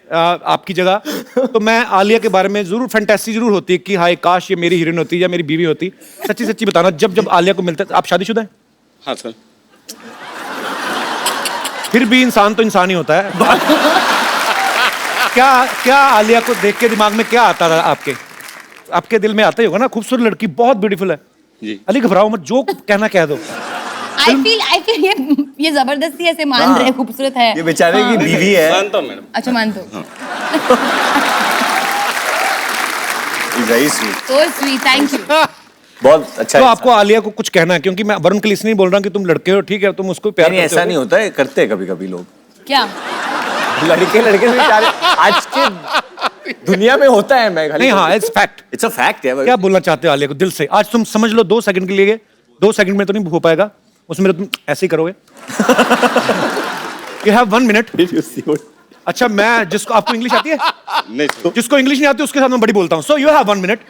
S7: आपकी जगह, तो मैं आलिया के बारे में जरूर फैंटेसी जरूर होती है कि हाय काश ये मेरी हीरोइन होती या मेरी बीवी होती। सच्ची सच्ची बताना, जब आलिया को मिलता है। आप शादीशुदा हैं?
S10: हाँ सर।
S7: फिर भी इंसान तो इंसान ही होता है। क्या आलिया को देख के दिमाग में क्या आता था आपके दिल में आता ही होगा ना, खूबसूरत लड़की, बहुत ब्यूटीफुल है।
S10: जी।
S7: अली घबराओ मत, जो कहना कह दो।
S8: आई फील ये जबरदस्ती ऐसे मान रहे हैं, खूबसूरत है।
S3: ये बेचारे की बीवी है।
S10: मानता हूँ मैडम।
S8: अच्छा, मानते हो?
S3: Very sweet,
S8: So sweet, thank you.
S3: बहुत अच्छा
S7: तो
S3: है।
S7: आपको आलिया को कुछ कहना है, क्योंकि मैं वरुण के लिए इसलिए नहीं बोल रहा कि तुम लड़के हो, ठीक है, तुम उसको प्यार
S3: नहीं,
S7: करते
S3: ऐसा
S7: हो।
S3: नहीं होता है, करते हैं कभी कभी लोग,
S8: क्या?
S3: लड़के से प्यार आज के दुनिया में होता है। मैं
S7: नहीं, हाँ, it's fact.
S3: It's a fact है।
S7: क्या बोलना चाहते हो आलिया को दिल से? आज तुम समझ लो 2 सेकंड के लिए, 2 सेकंड में तो नहीं हो पाएगा, उसमें तुम ऐसे ही करोगे। You have 1 minute. अच्छा, मैं जिसको, आपको इंग्लिश आती है?
S3: नहीं,
S7: जिसको इंग्लिश नहीं आती उसके साथ मैं बड़ी बोलता हूँ। So you have 1 minute,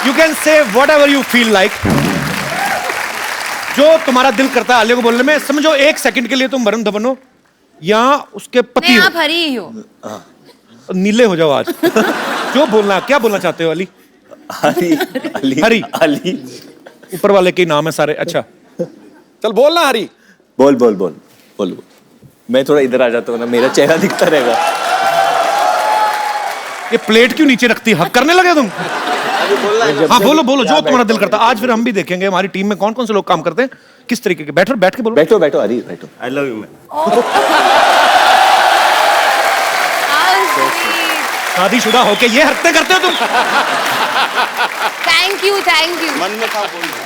S7: you can say what ever you feel like, जो तुम्हारा दिल करता है आलिया को बोलने में। समझो 1 सेकंड के लिए तुम वरुण धवन हो या उसके पति
S8: नहीं,
S7: हो,
S8: आप हरी ही हो।
S7: नीले हो जाओ आज। जो बोलना, क्या बोलना चाहते हो अली? हरी।
S3: अली,
S7: ऊपर वाले के नाम है सारे। अच्छा,
S1: चल बोलना हरी।
S3: बोल बोल बोल बोल। मैं थोड़ा इधर आ जाता हूँ ना, मेरा चेहरा दिखता रहेगा।
S7: ये प्लेट क्यों नीचे रखती है? हक करने लगे तुम? हाँ, बोलो बोलो, जो तुम्हारा दिल करता है। आज फिर हम भी देखेंगे हमारी टीम में कौन कौन से लोग काम करते हैं, किस तरीके के। बैठ के बोलो।
S3: बैठो बैठो हरी, बैठो। I love you.
S7: शादीशुदा होके ये हरकतें करते हो तुम?
S8: Thank you, thank you.
S10: मन में था बोल दिया,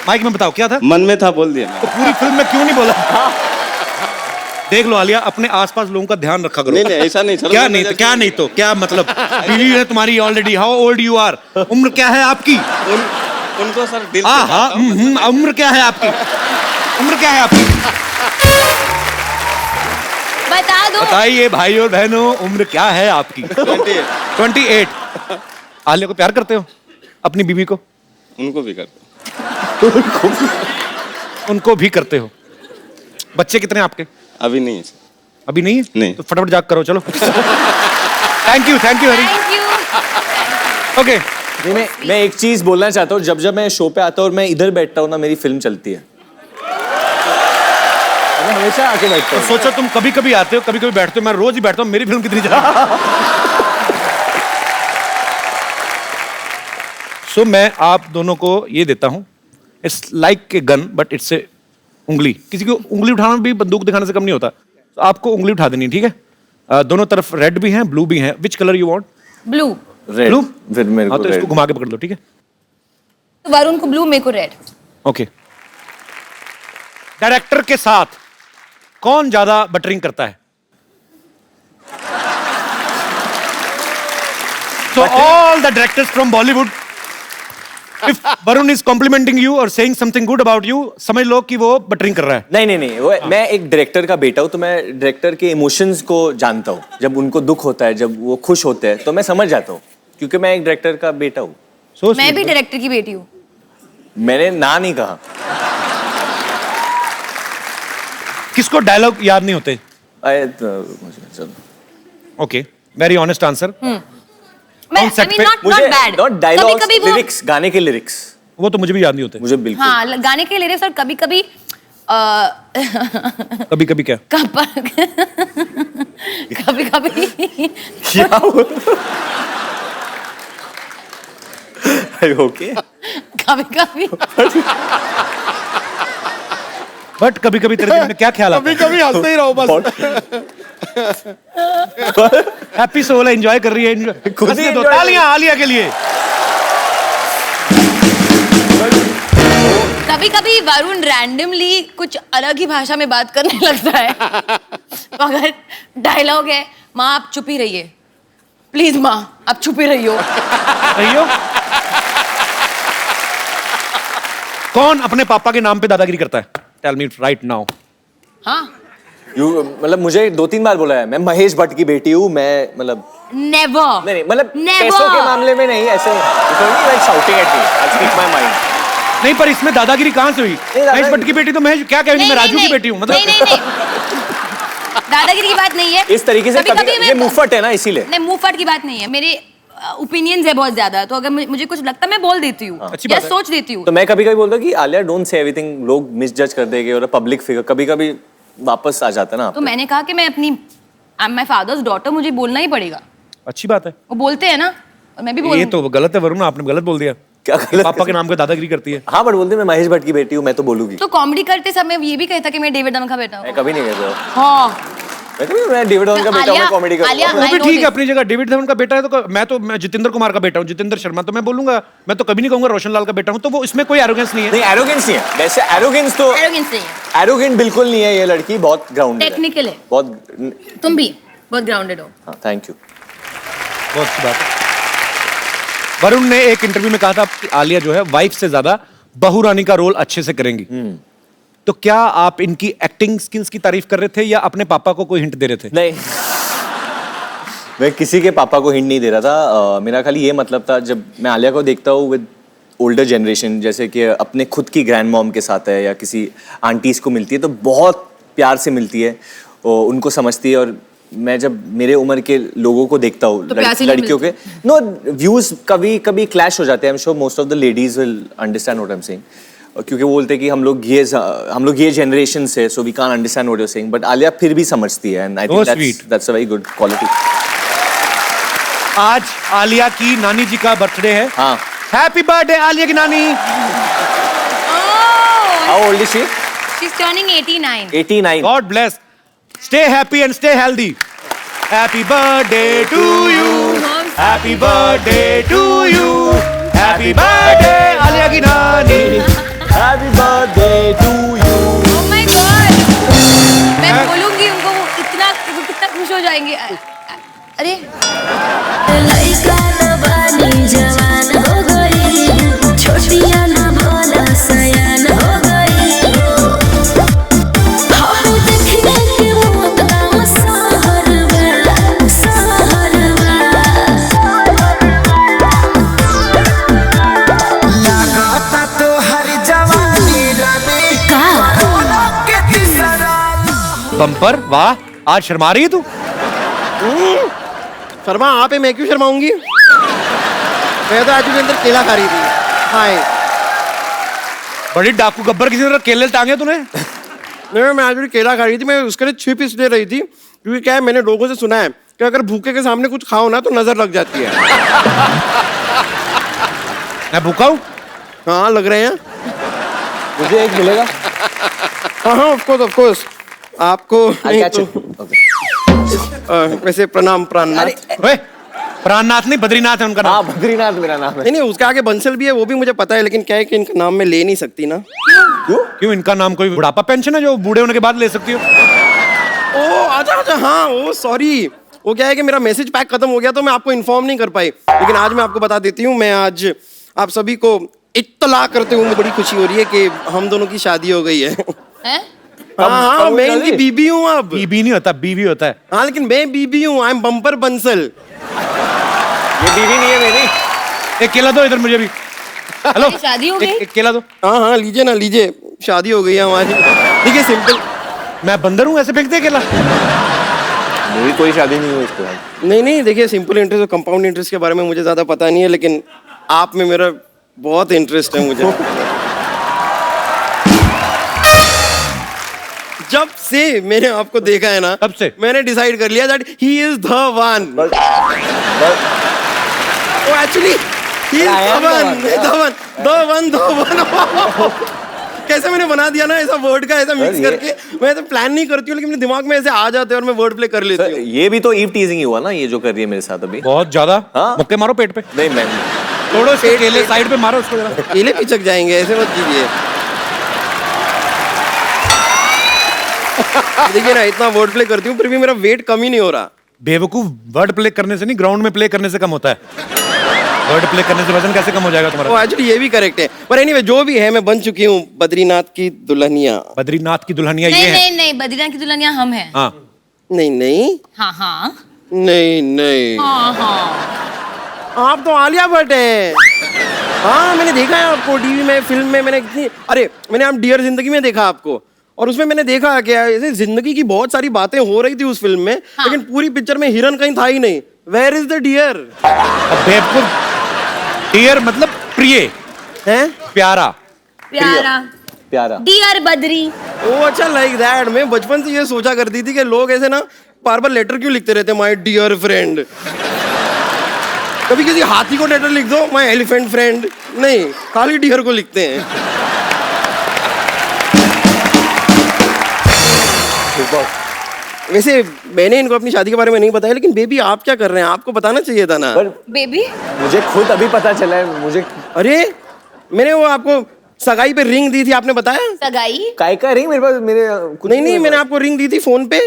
S7: माइक में बताओ क्या था?
S10: मन में था बोल दिया।
S7: तो पूरी फिल्म में क्यों नहीं बोला? देख लो आलिया, अपने आसपास लोगों का ध्यान रखा करो।
S10: नहीं नहीं, ऐसा नहीं।
S7: क्या नहीं तो क्या, नहीं तो क्या मतलब? बीवी है तुम्हारी already. How old you are? उम्र क्या है आपकी?
S10: उनको सर दिल
S7: हाँ हाँ, उम्र क्या है आपकी? उम्र क्या है आपकी?
S8: बता दो।
S7: बताइए भाई और बहनों, उम्र क्या है आपकी? 28। आलिया को प्यार करते हो? अपनी बीवी को?
S10: उनको भी करते।
S7: उनको भी करते हो? बच्चे कितने आपके?
S10: अभी नहीं है सर।
S7: अभी नहीं है?
S10: नहीं।
S7: तो फटाफट जाग करो, चलो। Thank you Hari.
S8: Thank you.
S7: Okay,
S3: मैं एक चीज बोलना चाहता हूँ, जब मैं शो पे आता हूँ और मैं इधर बैठता हूँ ना, मेरी फिल्म चलती है। मैं हमेशा आके बैठता हूँ।
S7: सोचो तुम कभी कभी आते हो, कभी कभी बैठते हो, मैं रोज ही बैठता हूँ, मेरी फिल्म कितनी सो मैं आप दोनों को ये देता हूँ, it's like a gun but it's a उंगली। किसी को उंगली उठाना भी बंदूक दिखाने से कम नहीं होता। तो आपको उंगली उठा देनी है, ठीक है? दोनों तरफ रेड भी हैं, ब्लू भी हैं। Which colour you want?
S8: Blue.
S3: Red.
S7: Blue?
S3: फिर मेरे
S7: हाँ,
S3: को
S7: तो इसको
S3: रेड।
S7: घुमा के पकड़ लो, ठीक है?
S8: वरुण को ब्लू, मेरे को रेड।
S7: ओके। डायरेक्टर के साथ कौन ज्यादा बटरिंग करता है? So all the directors from Bollywood, if Varun is complimenting you or saying something good about you, समझ लो कि वो बटरिंग कर रहा है।
S3: नहीं, वो मैं एक डायरेक्टर का बेटा हूँ, तो मैं डायरेक्टर के इमोशंस को जानता हूँ। जब उनको दुख होता है, जब वो खुश होते हैं, तो मैं समझ जाता हूँ, क्योंकि मैं एक डायरेक्टर का बेटा हूँ।
S7: So
S8: मैं
S7: sweet.
S8: भी डायरेक्टर की बेटी हूँ।
S3: मैंने ना नहीं कहा।
S7: किसको डायलॉग याद नहीं होते?
S3: चलो।
S7: Okay, very honest answer.
S8: मैं
S7: On set पे
S8: नॉट बैड।
S3: नॉट डायलॉग,
S8: कभी वो
S3: लिरिक्स, गाने के लिरिक्स
S7: वो तो मुझे भी याद नहीं होते।
S3: मुझे बिल्कुल।
S8: हाँ, गाने के लिरिक्स, और कभी कभी
S7: कभी कभी क्या?
S8: कभी कभी
S3: क्या ओके।
S8: कभी कभी
S7: बट कभी कभी तेरे दिल में क्या ख्याल आता है?
S1: कभी हंसते ही रहो बस।
S7: हैप्पी सोल है, एंजॉय कर रही है।
S3: खुद ही
S7: हंसने दो,
S3: enjoy कर
S7: तालियां आलिया के लिए।
S8: कभी कभी वरुण रैंडमली कुछ अलग ही भाषा में बात करने लगता है। तो अगर डायलॉग है, माँ आप चुप ही रहिए, प्लीज माँ आप चुप ही रहियो।
S7: रहियो। कौन अपने पापा के नाम पे दादागिरी करता है? Tell me right now.
S8: हाँ,
S3: मतलब मुझे 2-3 बार बोला है, मैं महेश भट्ट की बेटी हूँ, मैं मतलब
S8: नेवर।
S3: नहीं मतलब
S8: Never.
S3: पैसों के मामले में नहीं, ऐसे like shouting at me, I speak my mind.
S7: नहीं, पर इसमें दादागिरी कहाँ से हुई? महेश भट्ट की बेटी तो महेश, क्या कहेंगे, मैं राजू की बेटी हूँ, मतलब
S8: नहीं। दादागिरी की बात नहीं है।
S3: इस तरीके से कभी ये मुंहफट है ना, इसीलिए।
S8: नहीं, मुंहफट की बात नहीं है। मेरे ओपिनियंस है बहुत ज्यादा, तो अगर मुझे कुछ लगता है मैं बोल देती हूँ
S7: अच्छी
S8: या
S7: बात है।
S8: सोच देती हूँ।
S3: तो मैं कभी कभी बोलता हूँ कि आलिया डोंट से एवरीथिंग, लोग मिसजज कर देंगे, और पब्लिक फिगर कभी कभी वापस आ जाता है ना।
S8: तो मैंने कहा कि मैं अपनी, I am my father's daughter, मुझे बोलना ही पड़ेगा।
S7: अच्छी बात है।
S8: वो बोलते हैं ना, और मैं भी
S7: ये
S8: बोलूंगी।
S7: तो गलत है वरुण, आपने गलत बोल दिया।
S3: क्या गलत?
S7: पापा के नाम पे दादागिरी करती है।
S3: हाँ, बट बोलते मैं महेश भट्ट की बेटी हूँ, मैं तो बोलूंगी।
S8: तो कॉमेडी करते समय ये भी कहता कि मैं डेविड दम का बेटा हूँ।
S3: मैं कभी नहीं कहता।
S8: हाँ,
S3: मैं डेविड धवन का बेटा हूं, मैं कॉमेडी
S8: आलिया,
S3: करूंगा।
S7: वो भी
S8: I know
S7: ठीक है
S8: this.
S7: अपनी जगह। डेविड धवन का बेटा है तो मैं जितेंद्र कुमार का बेटा हूँ, जितेंद्र शर्मा, तो मैं बोलूंगा, मैं तो कभी नहीं कहूंगा रोशन लाल का बेटा हूँ, तो वो इसमें कोई एरोगेंस नहीं है।
S3: नहीं एरोगेंस नहीं है, वैसे एरोगेंस तो
S8: Arrogance नहीं है,
S3: एरोगेंट बिल्कुल नहीं है ये लड़की, बहुत ग्राउंडेड है,
S8: टेक्निकल है।
S3: बहुत।
S8: तुम भी बहुत ग्राउंडेड हो।
S3: हाँ थैंक यू।
S7: बहुत अच्छी बात है। वरुण ने एक इंटरव्यू में कहा था कि आलिया जो है वाइफ से ज्यादा बहू रानी का रोल अच्छे से करेंगी। तो क्या आप इनकी एक्टिंग स्किल्स की तारीफ कर रहे थे या अपने पापा को कोई हिंट दे रहे थे?
S3: नहीं मैं किसी के पापा को हिंट नहीं दे रहा था। मेरा खाली ये मतलब था, जब मैं आलिया को देखता हूँ विद ओल्डर जनरेशन, जैसे कि अपने खुद की ग्रैंड मॉम के साथ है या किसी आंटीज को मिलती है तो बहुत प्यार से मिलती है, उनको समझती है। और मैं जब मेरे उम्र के लोगों को देखता हूँ,
S8: तो प्यार से नहीं
S3: लड़कियों के नो व्यूज कभी कभी क्लैश हो जाते हैं। I am sure most of the ladies will understand what I am saying, क्योंकि वो बोलते हैं कि हम लोग ये जनरेशन से, so we can't understand what you are saying, but Alia फिर भी समझती है and I think that's a very good quality.
S7: आज आलिया की नानी जी का बर्थडे है।
S3: हाँ,
S7: हैप्पी बर्थडे आलिया की नानी।
S3: How old is she?
S8: She's turning 89.
S3: 89।
S7: God bless, stay happy and stay healthy. Happy birthday to you, happy birthday to you, happy birthday Alia की नानी,
S3: happy birthday to you.
S8: Oh my God! मैं बोलूंगी उनको, वो कितना खुश हो जाएंगे। अरे
S4: लइका न बानी जवान हो गई, छोटिया न भोला सयान हो गई। हम देखने के मौत गाँव सहरवा, सहरवा।
S5: लगाता तो हर जवानी रानी कोरोना के तीसरा
S7: बम्पर। वाह, आज शर्मा रही है तू।
S6: शर्मा आप है, मैं क्यों शर्माऊंगी? मैं तो आज के अंदर केला खा रही थी। हाय,
S7: बड़ी डाकू गब्बर, किसी ने केले टांगे तूने?
S6: नहीं मैं आज भी केला खा रही थी। मैं उसके लिए छिप इसलिए रही थी क्योंकि क्या है, मैंने लोगों से सुना है कि अगर भूखे के सामने कुछ खाओ ना तो नजर लग जाती है।
S7: मैं भूखा हूँ?
S6: हाँ लग रहे हैं।
S3: मुझे एक मिलेगा?
S6: हाँ हाँ ऑफ कोर्स आपको नहीं तो वैसे प्रणाम प्राणनाथ।
S7: ओए, प्राणनाथ नहीं, बद्रीनाथ है उनका नाम।
S3: हाँ बद्रीनाथ मेरा नाम है।
S6: नहीं उसके आगे बंसल भी है, वो भी मुझे पता है, लेकिन क्या है कि इनका नाम मैं ले नहीं सकती ना।
S7: क्यों? इनका नाम कोई बुढ़ापा पेंशन है जो बूढ़े होने के बाद ले सकती हो?
S6: ओ अच्छा हाँ, ओ सॉरी। वो क्या है कि मेरा मैसेज पैक खत्म हो गया तो मैं आपको इन्फॉर्म नहीं कर पाई, लेकिन आज मैं आपको बता देती हूँ। मैं आज आप सभी को इत्तला करते हुए मुझे बड़ी खुशी हो रही है कि हम दोनों की शादी हो गई है।
S8: हैं?
S6: हाँ मैं इनकी बीबी हूँ अब।
S7: बीबी नहीं होता, बीवी होता है।
S6: हाँ लेकिन मैं बीबी हूँ, आई एम बम्पर बंसल।
S3: ये बीवी नहीं है मेरी।
S7: एक केला दो इधर मुझे भी। हेलो,
S8: शादी हो गई?
S7: एक केला दो।
S6: हाँ लीजिए ना, लीजिए, शादी हो गई है हमारी। ठीक है, सिंपल।
S7: मैं बंदर हूँ, ऐसे फेंकते केला?
S3: मेरी कोई शादी नहीं हुई इसके बाद।
S6: नहीं देखिए, सिंपल इंटरेस्ट और कंपाउंड इंटरेस्ट के बारे में मुझे ज्यादा पता नहीं है, लेकिन आप में मेरा बहुत इंटरेस्ट है मुझे। जब से मैंने आपको देखा है ना,
S7: तब से
S6: मैंने डिसाइड कर लिया that he is the one. Oh actually he is the one. कैसे मैंने बना दिया ना ऐसा वर्ड का, ऐसा मिक्स करके। मैं तो प्लान नहीं करती हूँ, लेकिन मेरे दिमाग में ऐसे आ जाते हैं और मैं वर्ड प्ले कर लेती हूँ।
S3: ये भी तो ईव टीजिंग ही हुआ ना, ये जो कर रही है मेरे साथ अभी।
S7: बहुत ज्यादा।
S3: हाँ?
S7: मुक्के मारो पेट पे।
S3: नहीं मैं
S7: तोड़ो इसके केले, साइड पे मारो उसको जरा।
S6: केले पिचक जाएंगे, ऐसे मत कीजिए। देखिए ना, इतना वर्ड प्ले करती हूँ फिर भी मेरा वेट कम ही नहीं हो रहा।
S7: बेवकूफ, वर्ड प्ले करने से नहीं, ग्राउंड में प्ले करने से कम होता है। वर्ड प्ले करने से वजन कैसे कम हो जाएगा तुम्हारा?
S6: वो एक्चुअली ये भी करेक्ट है, पर एनीवे जो भी है, मैं बन चुकी हूँ बद्रीनाथ की दुल्हनिया।
S7: बद्रीनाथ की दुल्हनिया ये
S8: नहीं
S7: है?
S8: नहीं नहीं, बद्रीनाथ की दुल्हनिया हम हैं।
S7: हाँ
S6: नहीं
S8: हाँ हाँ
S6: नहीं
S8: हाँ हाँ।
S6: आप तो आलिया भट्ट हैं। हाँ मैंने देखा है आपको टीवी में, फिल्म में। मैंने इतनी, अरे मैंने आप डियर जिंदगी में देखा आपको, और उसमें मैंने देखा कि ऐसे जिंदगी की बहुत सारी बातें हो रही थी उस फिल्म में।
S8: हाँ।
S6: लेकिन पूरी पिक्चर में हिरन कहीं था ही नहीं। Where is the deer?
S7: बेवकूफ, डियर मतलब प्रिय
S6: हैं?
S8: प्यारा
S3: प्यारा।
S8: डियर बद्री।
S6: ओ अच्छा, लाइक दैट। मैं बचपन से ये सोचा करती थी कि लोग ऐसे ना बार बार लेटर क्यों लिखते रहते, माय डियर फ्रेंड। कभी किसी हाथी को लेटर लिख दो, माय एलिफेंट फ्रेंड। नहीं, खाली डियर को लिखते हैं। वैसे मैंने इनको अपनी शादी के बारे में नहीं बताया, लेकिन बेबी आप क्या कर रहे हैं, आपको बताना चाहिए था ना।
S8: बेबी
S3: मुझे खुद अभी पता चला है मुझे।
S6: अरे मैंने वो आपको सगाई पे रिंग दी थी, आपने बताया?
S8: सगाई
S3: काय का रिंग मेरे पास मेरे कुछ
S6: नहीं मैंने आपको रिंग दी थी फोन पे।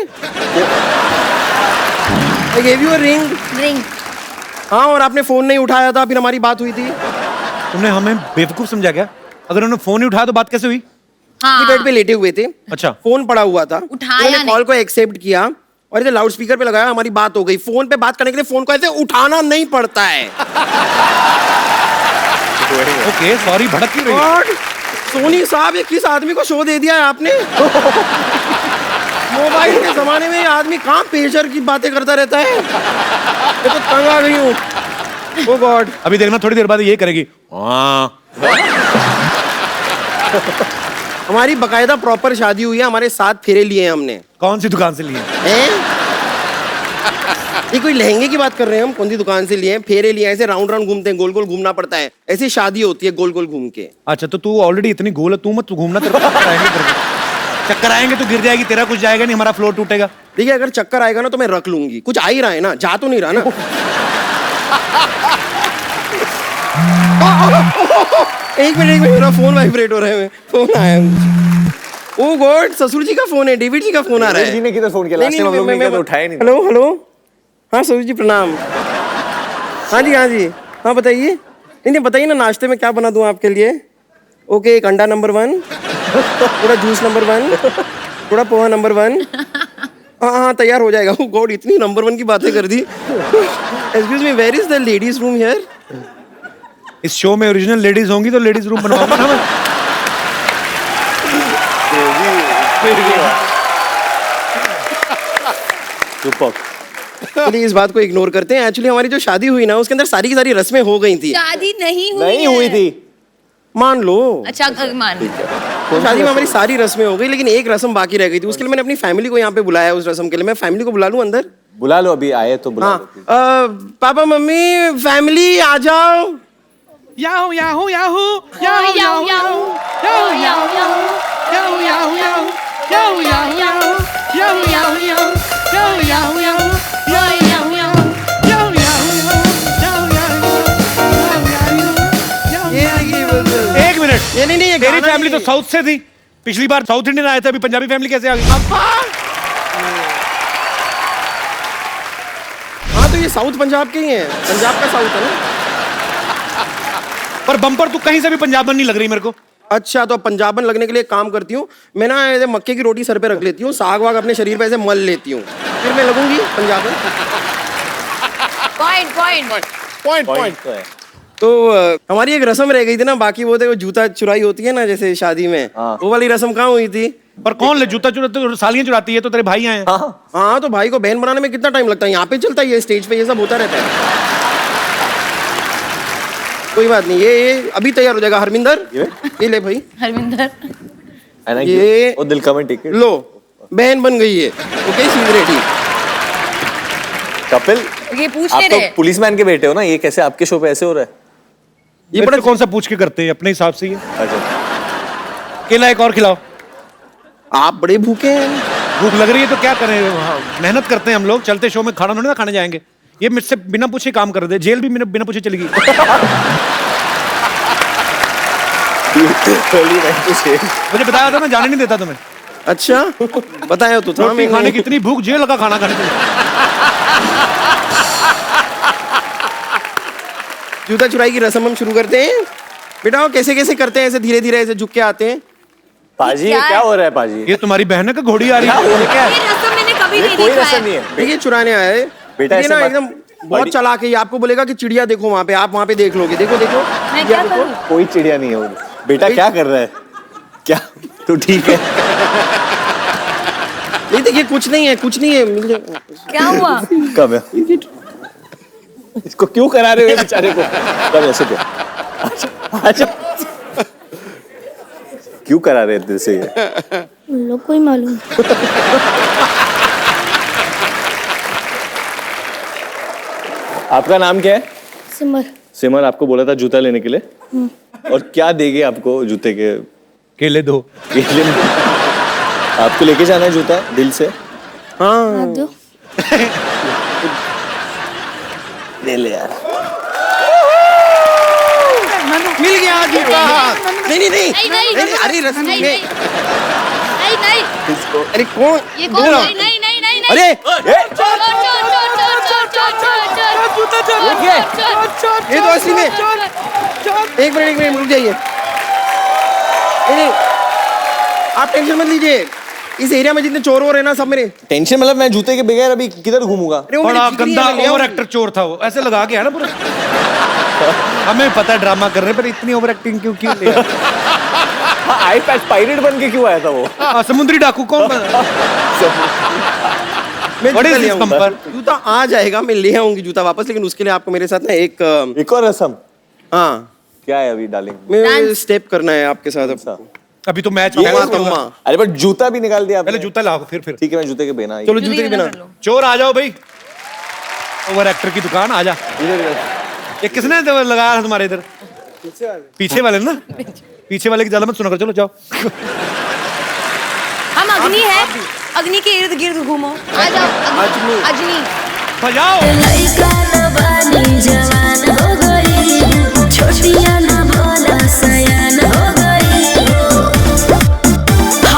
S6: I gave you a ring।
S8: Ring
S6: हाँ, और आपने फोन नहीं उठाया था, फिर हमारी बात हुई थी।
S7: तुमने हमें बेवकूफ समझा क्या? अगर उन्होंने फोन नहीं उठाया तो बात कैसे हुई?
S8: हाँ
S6: बेड पे लेटे हुए थे,
S7: अच्छा।
S6: फोन पड़ा हुआ था,
S8: उठाया
S6: उन्होंने
S8: नहीं।
S6: कॉल को एक्सेप्ट किया और इसे लाउड स्पीकर पे लगाया, हमारी बात हो गई। फोन पे बात करने के लिए फोन को ऐसे उठाना नहीं पड़ता है।
S7: ओके सॉरी, भड़क क्यों रही हो?
S6: और सोनी साहब, ये किस आदमी को शो दे दिया है आपने? मोबाइल के जमाने में ये आदमी कहाँ पेशर की बातें करता रहता है। मैं तो तंग आ गई हूँ। Oh God।
S7: अभी देखना थोड़ी देर बाद ये करेगी हाँ।
S6: हमारी बकायदा प्रॉपर शादी हुई है, हमारे 7 फेरे लिए हैं हमने।
S7: कौन सी दुकान से लिए?
S6: हैं? ये कोई लहंगे की बात कर रहे हैं हम? कौन सी दुकान से लिए हैं? फेरे लिए हैं, ऐसे राउंड राउंड घूमते हैं, गोल गोल घूमना पड़ता है, ऐसी शादी होती है गोल गोल घूम के।
S7: अच्छा तो तू ऑलरेडी इतनी गोल है, तू मत घूमना, तेरे को चक्कर आएंगे तेरे को। चक्कर आएंगे तो गिर जाएगी, तेरा कुछ जाएगा नहीं, हमारा फ्लोर टूटेगा।
S6: देखिए अगर चक्कर आएगा ना तो मैं रख लूंगी, कुछ आ ही रहा है ना, जा तो नहीं रहा ना। एक मिनट मेरा फोन वाइब्रेट हो रहा है, फोन आया है। ओ गॉड, ससुर जी का फोन है, डेविड जी का फोन आ रहा है।
S3: जी ने किधर फोन किया? लास्ट टाइम हम लोग ने किया तो उठाया नहीं।
S6: हेलो हेलो, हाँ ससुर जी प्रणाम। हाँ जी हाँ जी, हाँ बताइए। नहीं बताइए ना, नाश्ते में क्या बना दूं आपके लिए? ओके, एक अंडा नंबर 1, थोड़ा जूस नंबर 1, थोड़ा पोहा नंबर 1। हाँ तैयार हो जाएगा। ओह गॉड, इतनी नंबर 1 की बातें कर दी। Excuse me, where is the ladies room here?
S7: इस शो में ओरिजिनल लेडीज होंगी तो लेडीज रूम बनवाऊंगा ना मैं।
S6: चलिए इस बात को इग्नोर करते हैं। एक्चुअली हमारी जो शादी हुई ना, उसके अंदर सारी की सारी रस्में हो गई थी।
S8: शादी नहीं हुई
S3: नहीं हुई थी,
S6: मान लो।
S8: अच्छा मान
S6: तो शादी में हमारी सारी रस्में हो गई, लेकिन एक रस्म बाकी रह गई थी। उसके लिए मैंने अपनी फैमिली को यहाँ पे बुलाया। उस रस्म के लिए मैं फैमिली को बुला लूं अंदर?
S3: बुला लो, अभी आए तो बुला
S6: हाँ
S3: लो।
S6: पापा मम्मी फैमिली आ जाओ।
S2: Yahoo Yahoo Yahoo
S8: Yahoo Yahoo Yahoo Yahoo Yahoo
S2: Yahoo Yahoo Yahoo Yahoo Yahoo Yahoo Yahoo Yahoo Yahoo Yahoo
S7: एक मिनट,
S6: नहीं ये
S7: तेरी
S6: गाना
S7: फैमिली तो
S6: नहीं।
S7: साउथ से थी, पिछली बार साउथ इंडियन आए थे, अभी पंजाबी फैमिली कैसे आ गई?
S6: हाँ तो ये साउथ पंजाब के ही हैं, पंजाब का साउथ है ना।
S7: पर बम्पर तू कहीं से भी पंजाबन नहीं लग रही मेरे को।
S6: अच्छा तो अब पंजाबन लगने के लिए एक काम करती हूँ मैं ना, ऐसे मक्के की रोटी सर पे रख लेती हूँ, साग वाग अपने शरीर पे ऐसे मल लेती हूँ, फिर मैं लगूंगी पंजाबन।
S8: पॉइंट
S3: तो है।
S6: तो हमारी एक रस्म रह गई थी ना बाकी, वो थे वो जूता चुराई होती है ना जैसे शादी में, वो वाली रस्म कहाँ हुई थी?
S7: पर कौन ले जूता चुराते? सालियां चुराती है तो तेरे भाई आए हैं।
S6: हाँ तो भाई को बहन बनाने में कितना टाइम लगता है? यहाँ पे चलता है, ये स्टेज पे ये सब होता रहता है। कोई बात नहीं, ये अभी तैयार हो जाएगा। हरमिंदर ये ले भाई,
S8: हरमिंदर
S6: ये
S3: वो दिल का में टिकट
S6: लो, बहन बन गई है। Okay she is ready.
S3: Kapil,
S8: ये पूछ
S3: आप
S8: नहीं
S3: तो
S8: रहे।
S3: पुलिसमैन के बेटे हो ना, ये कैसे आपके शो पे ऐसे हो रहा है?
S7: ये बड़ा कौन सा पूछ के करते हैं अपने हिसाब से ही।
S3: अच्छा,
S7: केला एक और खिलाओ।
S6: आप बड़े भूखे हैं।
S7: भूख लग रही है तो क्या करें, हाँ, मेहनत करते हैं हम लोग। चलते शो में खाना थोड़ी ना खाने जाएंगे। ये मुझसे बिना पूछे काम कर दे, जेल भी बिना पूछे चली गई। मुझे बताया था, मैं जाने नहीं देता तुम्हें।
S6: अच्छा बताया तो था
S7: रोटी खाने की इतनी भूख, जेल लगा खाना खाने के लिए।
S6: जूता चुराई की रस्म हम शुरू करते हैं। बेटा वो कैसे कैसे करते हैं? ऐसे धीरे धीरे ऐसे झुक के आते हैं।
S3: पाजी ये क्या हो रहा है? पाजी
S7: ये तुम्हारी बहन है का घोड़ी आ रही है?
S3: क्या है?
S8: ये रस्म मैंने कभी
S3: ये
S8: नहीं
S3: कोई
S8: देखा
S3: रस्म
S8: है।
S3: नहीं है।
S6: देखिए चुराने आया है
S3: बेटा,
S6: ये
S3: ऐसे
S6: ना
S3: मत-
S6: एकदम बहुत चालाक है। ये आपको बोलेगा कि चिड़िया देखो वहां पे, आप वहां पे देख लोगे। देखो देखो
S8: मैं क्या
S6: देखो।
S8: करूं?
S3: कोई चिड़िया नहीं है वो। बेटा क्या कर रहा है? क्या तू ठीक है?
S6: नहीं देखिए कुछ नहीं है, कुछ नहीं है। मिल जाए।
S8: क्या हुआ?
S3: कब है? इसको क्यों करा रहे हो बेचारे को? कब ऐसे क्या? अच्छा क्यों करा रहे दिल से ये?
S9: लोग कोई मालूम।
S3: आपका नाम क्या है?
S9: सिमर।
S3: सिमर आपको बोला था जूता लेने के लिए, और क्या देंगे आपको जूते के?
S7: केले दो।
S3: आपको लेके जाना है जूता दिल से?
S6: हाँ
S4: आप दो।
S3: ले ले यार।
S6: मिल गया जूता। नहीं नहीं नहीं
S9: नहीं, नहीं,
S6: नहीं, अरे रस्सी
S9: नहीं,
S6: में
S9: नहीं, नहीं,
S6: अरे कौन
S9: ये कौन? नहीं, नहीं, नहीं, नहीं, नहीं।
S6: अरे
S9: चोर, चोर, चोर, चोर, चोर, चोर, चोर, चोर,
S2: जूता चोर,
S6: ये
S2: चोर,
S6: ये तो असली में एक मिनट रुक जाइए। नहीं नहीं आप टेंशन मत लीजिए, इस एरिया में जितने चोर हो रहे हैं ना सब मेरे।
S3: टेंशन मतलब मैं जूते के बगैर अभी किधर घूमूंगा?
S6: अरे वो मेरे
S7: बड़ा
S6: जिगरी
S7: गंदा
S6: है, मैं ले
S7: ओवर
S6: आऊं।
S7: एक्टर चोर था वो, ऐसे लगा के है ना पूरा। हमें पता है ड्रामा कर रहे हैं, पर इतनी ओवर एक्टिंग क्यों ले
S3: आई पैच पायरेट बन के क्यों आया था वो?
S7: समुद्री डाकू कौन बना?
S6: मैं
S7: What is
S6: जूता ले
S7: this
S6: आऊंगा।
S7: bumper?
S6: जूता आ जाएगा, मैं ले आऊंगी जूता वापस, लेकिन उसके लिए आपको मेरे साथ ना
S3: एक और रसम
S6: हाँ
S3: क्या है अभी डार्लिंग?
S6: मैं स्टेप करना है आपके साथ अब।
S7: अभी तो मैच
S6: तम्मा तम्मा।
S3: अरे बट जूता भी निकाल दिया आपने।
S7: पहले जूता लाओ फिर
S3: ठीक है मैं जूते के बिना
S6: चलो जूते के बिना।
S7: चोर आ जाओ भाई, ओवर एक्टर की दुकान आ जा। ये किसने तो लगाया है तुम्हारे इधर? पीछे वाले ना, पीछे वाले की ज्यादा मत सुना कर, चलो जाओ।
S8: हम अग्नि है, अग्नि के इर्द गिर्द घूमो।
S9: आ जाओ,
S6: अजनी।
S9: अजनी।
S7: बजाओ।
S4: लइका न बानी जवान हो गई, छोटिया न भोला सयान हो गई।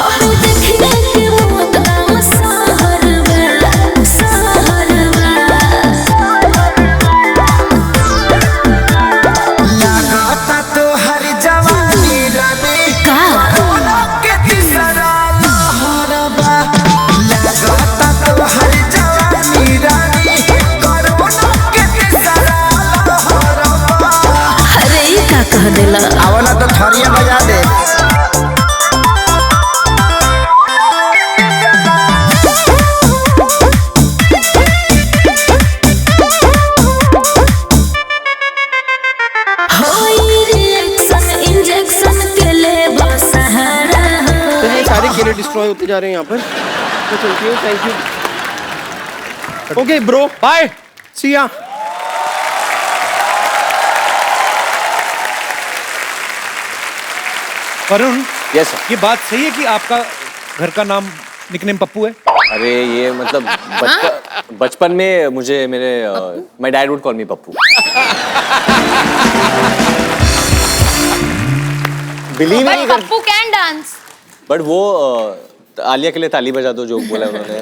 S4: हम देखने के मौत का सहर बा, सहर बा।
S5: लागता तो हर जवानी रानी
S4: का
S5: के तीसरा लहर बा। लागता तो हर जवानी रानी कोरोना के तीसरा लहर बा।
S4: अरे ई का कह देला?
S5: आवला तो थरिया बजा दे।
S4: होई रिएक्शन इंजेक्शन के ले सहारा हो।
S6: तो ये सारे केले डिस्ट्रॉय होते जा रहे हैं यहाँ पर। तो चलती हूँ, thank you. Okay bro,
S7: bye.
S6: See ya.
S7: Varun,
S3: yes sir.
S7: ये बात सही है कि आपका घर का नाम निकनेम पप्पू है?
S3: अरे ये मतलब बचपन में मुझे मेरे my dad would call me Pappu. Believe नहीं कर,
S8: पप्पू कैन डांस।
S3: बट वो आलिया के लिए ताली बजा दो जो बोला उन्होंने।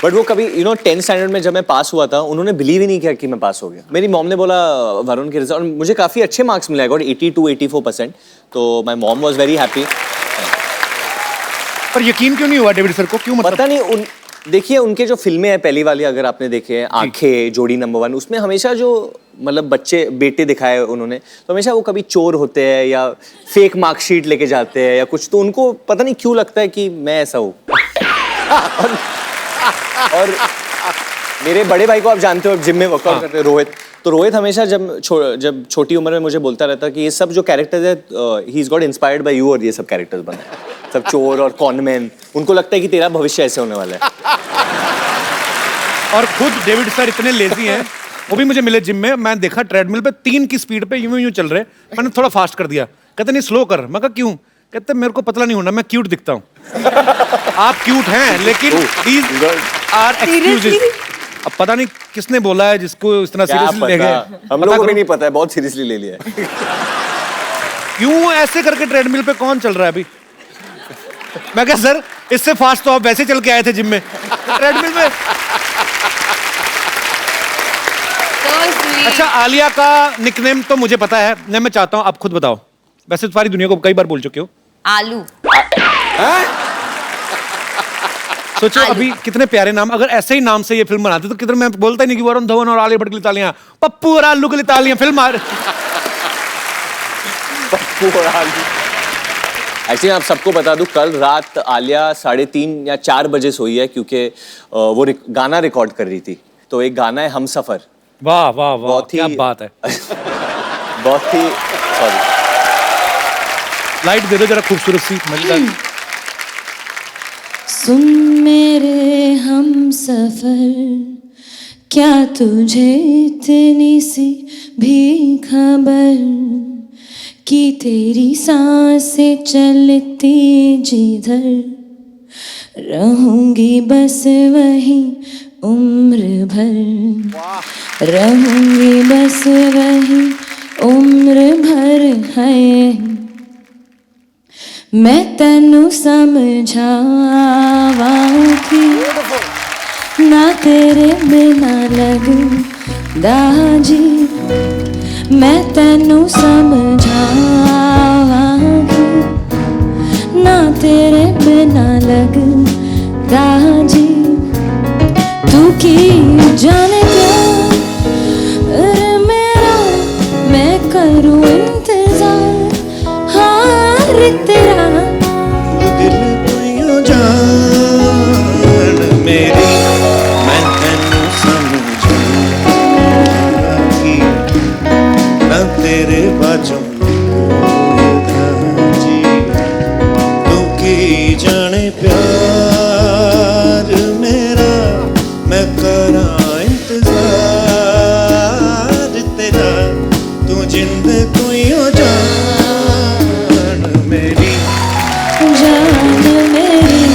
S3: बट वो कभी 10th स्टैंडर्ड में जब मैं पास हुआ था उन्होंने बिलीव ही नहीं किया कि मैं पास हो गया। मेरी मॉम ने बोला वरुण के रिजल्ट, और मुझे काफी अच्छे मार्क्स मिले, गॉट 82-84%। तो my mom was very happy.
S7: पर यकीन क्यों नहीं हुआ डेविड सर को, क्यों मतलब?
S3: पता नहीं देखिए उनके जो फिल्में हैं पहली वाली अगर आपने देखे हैं आंखें, जोड़ी नंबर 1, उसमें हमेशा जो मतलब बच्चे बेटे दिखाए उन्होंने, तो हमेशा वो कभी चोर होते हैं या फेक मार्कशीट लेके जाते हैं या कुछ, तो उनको पता नहीं क्यों लगता है कि मैं ऐसा हूँ। और मेरे बड़े भाई को आप जानते हो, जिम में वर्कआउट करते हैं, रोहित। तो रोहित हमेशा जब छोटी उम्र में मुझे बोलता रहता कि ये सब जो कैरेक्टर्स है he is got inspired by you, और ये सब कैरेक्टर्स बने सब चोर और कॉनमैन, उनको लगता है कि तेरा भविष्य ऐसे होने वाला है।
S7: और खुद डेविड सर इतने लेजी हैं, वो भी मुझे मिले जिम में, मैं देखा ट्रेडमिल पे 3 की स्पीड पे यूं चल रहे, मैंने थोड़ा फास्ट कर दिया, कहते नहीं स्लो कर। मैं कहा क्यों? कहते मेरे को पतला नहीं होना, मैं क्यूट दिखता हूँ। आप क्यूट हैं लेकिन these are excuses। अब पता नहीं किसने बोला है जिसको इस तरह सीरियसली ले गए।
S3: हम लोगों को भी नहीं पता है, बहुत सीरियसली ले लिया है।
S7: क्यों ऐसे करके ट्रेडमिल पे कौन चल रहा है अभी? मैं क्या सर, इससे फास्ट तो आप वैसे चल के आए थे जिम में, ट्रेडमिल में। अच्छा, आलिया का निकनेम तो मुझे पता है, मैं चाहता हूँ आप खुद बताओ। वैसे तो सारी दुनिया को कई बार बोल चुके हो।
S8: आलू।
S7: सोचो अभी कितने प्यारे नाम, अगर ऐसे ही नाम से ये फिल्म बनाते तो कितने, मैं बोलता ही नहीं कि वरुण धवन और आलिया भट्ट के लिए तालियां, पप्पू और आलू के लिए तालियां, फिल्म आ
S3: पप्पू और आलू। एक्चुअली आप सबको बता दूं, कल रात आलिया 3:30 या 4 बजे सोई है, क्योंकि वो गाना रिकॉर्ड कर रही थी। तो एक गाना है हम सफर।
S7: वाह वाह वाह, क्या बात है।
S3: बहुत ही सॉरी,
S7: लाइट दे दो जरा खूबसूरत सी, मजेदार।
S4: सुन मेरे हम सफर, क्या तुझे इतनी सी भी खबर कि तेरी सांसें चलती जिधर रहूंगी बस वही उम्र भर, रहूंगी बस वही उम्र भर है, मैं तैनू समझावांगी ना तेरे बिना लगदा जी, मैं तैनू समझावांगी ना तेरे बिना लगदा जी, तू की जाने प्यार मेरा, मैं करूँ इंतजार हार तेरा,
S5: दिल को जान मेरी, मैं तैनू समझांगी ना तेरे बाजों जी, तू की जाने प्यार मेरा, मैं करा इंतजार तेरा, तू जिंद कोई हो जान मेरी,
S4: जान मेरी,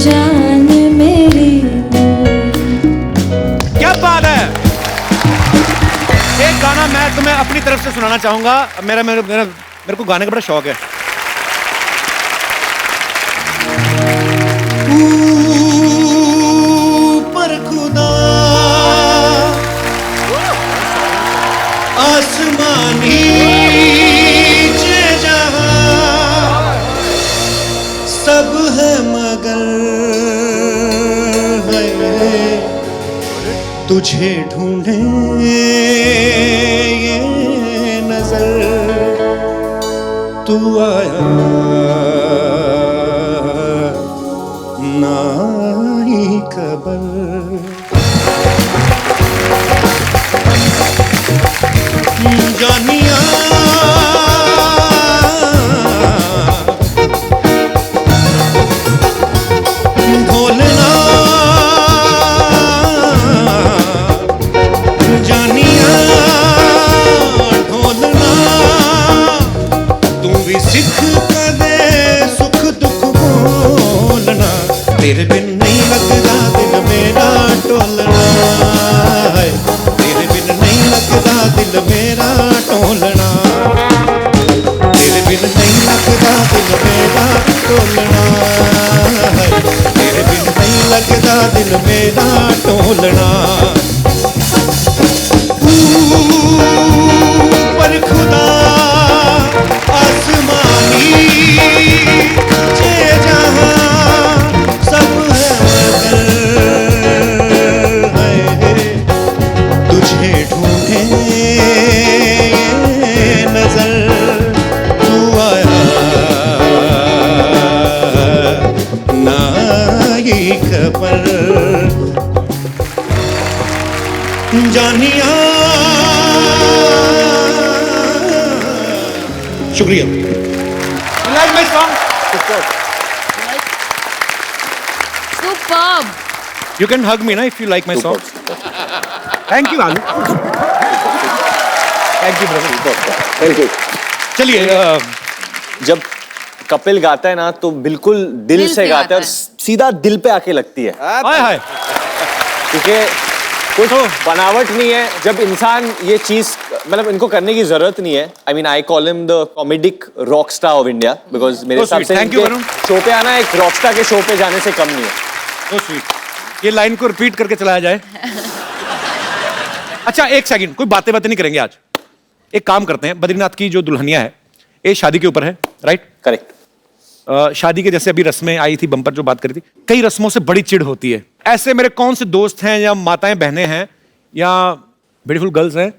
S4: जान मेरी।
S7: क्या बात है। एक गाना मैं तुम्हें अपनी तरफ से सुनाना चाहूंगा। मेरे को गाने का बड़ा शौक है।
S5: ऊपर खुदा आसमानी नीचे जहां सब है मगर है तुझे ढूंढे ये नजर, तू आया ना ही खबर, जानिया ढोलना, जानिया ढोलना, तू भी सिख कदे सुख दुख बोलना, तेरे बिन नहीं लगदा दिल मेरा टोलना है, तेरे बिन नहीं लगदा दिल मेरा टोलना, तेरे बिन नहीं लगदा दिल मेरा टोलना है, तेरे बिन नहीं लगदा दिल मेरा टोलना, ऊपर खुदा आसमानी नीचे जहां सब है मगर है तुझे ढूंढे ये नजर, तू आया ना ही खबर, जानिया। शुक्रिया।
S7: Like my song.
S8: Superb.
S7: You can hug me ना if you like my song. Thank you आलू। Thank you brother।
S3: Thank you.
S7: चलिए
S3: जब कपिल गाता है ना तो बिल्कुल दिल से गाता है और सीधा दिल पे आके लगती है,
S7: हाय हाय।
S3: क्योंकि कुछ बनावट नहीं है। जब इंसान ये चीज मतलब इनको करने की जरूरत नहीं है। I mean I call him the comedic rock star of India because मेरे हिसाब से
S7: Thank you, वरुण।
S3: शो पे आना एक रॉक स्टार के शो पे जाने से कम नहीं है।
S7: So sweet। ये लाइन को रिपीट करके चलाया जाए। अच्छा एक सेकंड, कोई बातें नहीं करेंगे आज। एक काम करते हैं, बद्रीनाथ की जो दुल्हनिया है ये शादी के ऊपर है, राइट?
S3: करेक्ट।
S7: शादी के जैसे अभी रस्में आई थी, बम्पर जो बात करी थी, कई रस्मों से बड़ी चिढ़ होती है। ऐसे मेरे कौन से दोस्त हैं या माताएं बहनें हैं या ब्यूटीफुल गर्ल्स हैं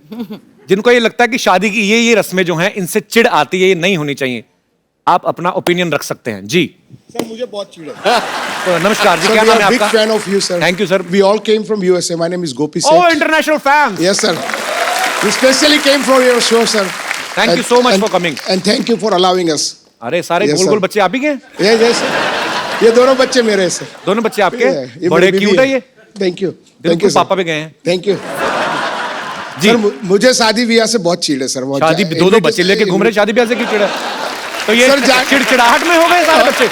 S7: जिनको ये लगता है कि शादी की ये रस्में जो हैं इनसे चिढ़ आती है, ये नहीं होनी चाहिए? आप अपना ओपिनियन रख सकते हैं जी।
S11: सर मुझे बहुत चिढ़ है।
S7: तो नमस्कार जी, क्या नाम है आपका?
S11: Big fan of you sir.
S7: Thank you sir.
S11: We all came from USA. My name is Gopi Seth.
S7: Oh international fan.
S11: Yes sir. We specially came for your show sir.
S7: Thank you so much for coming.
S11: And thank you for allowing us.
S7: अरे सारे
S11: Yes,
S7: गोल गोल
S11: sir.
S7: बच्चे आप ही के हैं?
S11: Yes ये दोनों बच्चे मेरे हैं सर।
S7: दोनों बच्चे आपके?
S11: ये
S7: बड़े
S11: मेरी
S7: क्यूट
S11: बीवी
S7: है ये।
S11: Thank you.
S7: Thank you. पापा भी गए हैं।
S11: Thank you
S7: ji.
S11: सर मुझे शादी ब्याह से बहुत चिढ़ है सर।
S7: शादी दो बच्चे लेके घूम रहे, शादी ब्याह से क्यों चिढ़ा? तो ये चिड़चिड़ाहट में हो गए सारे बच्चे।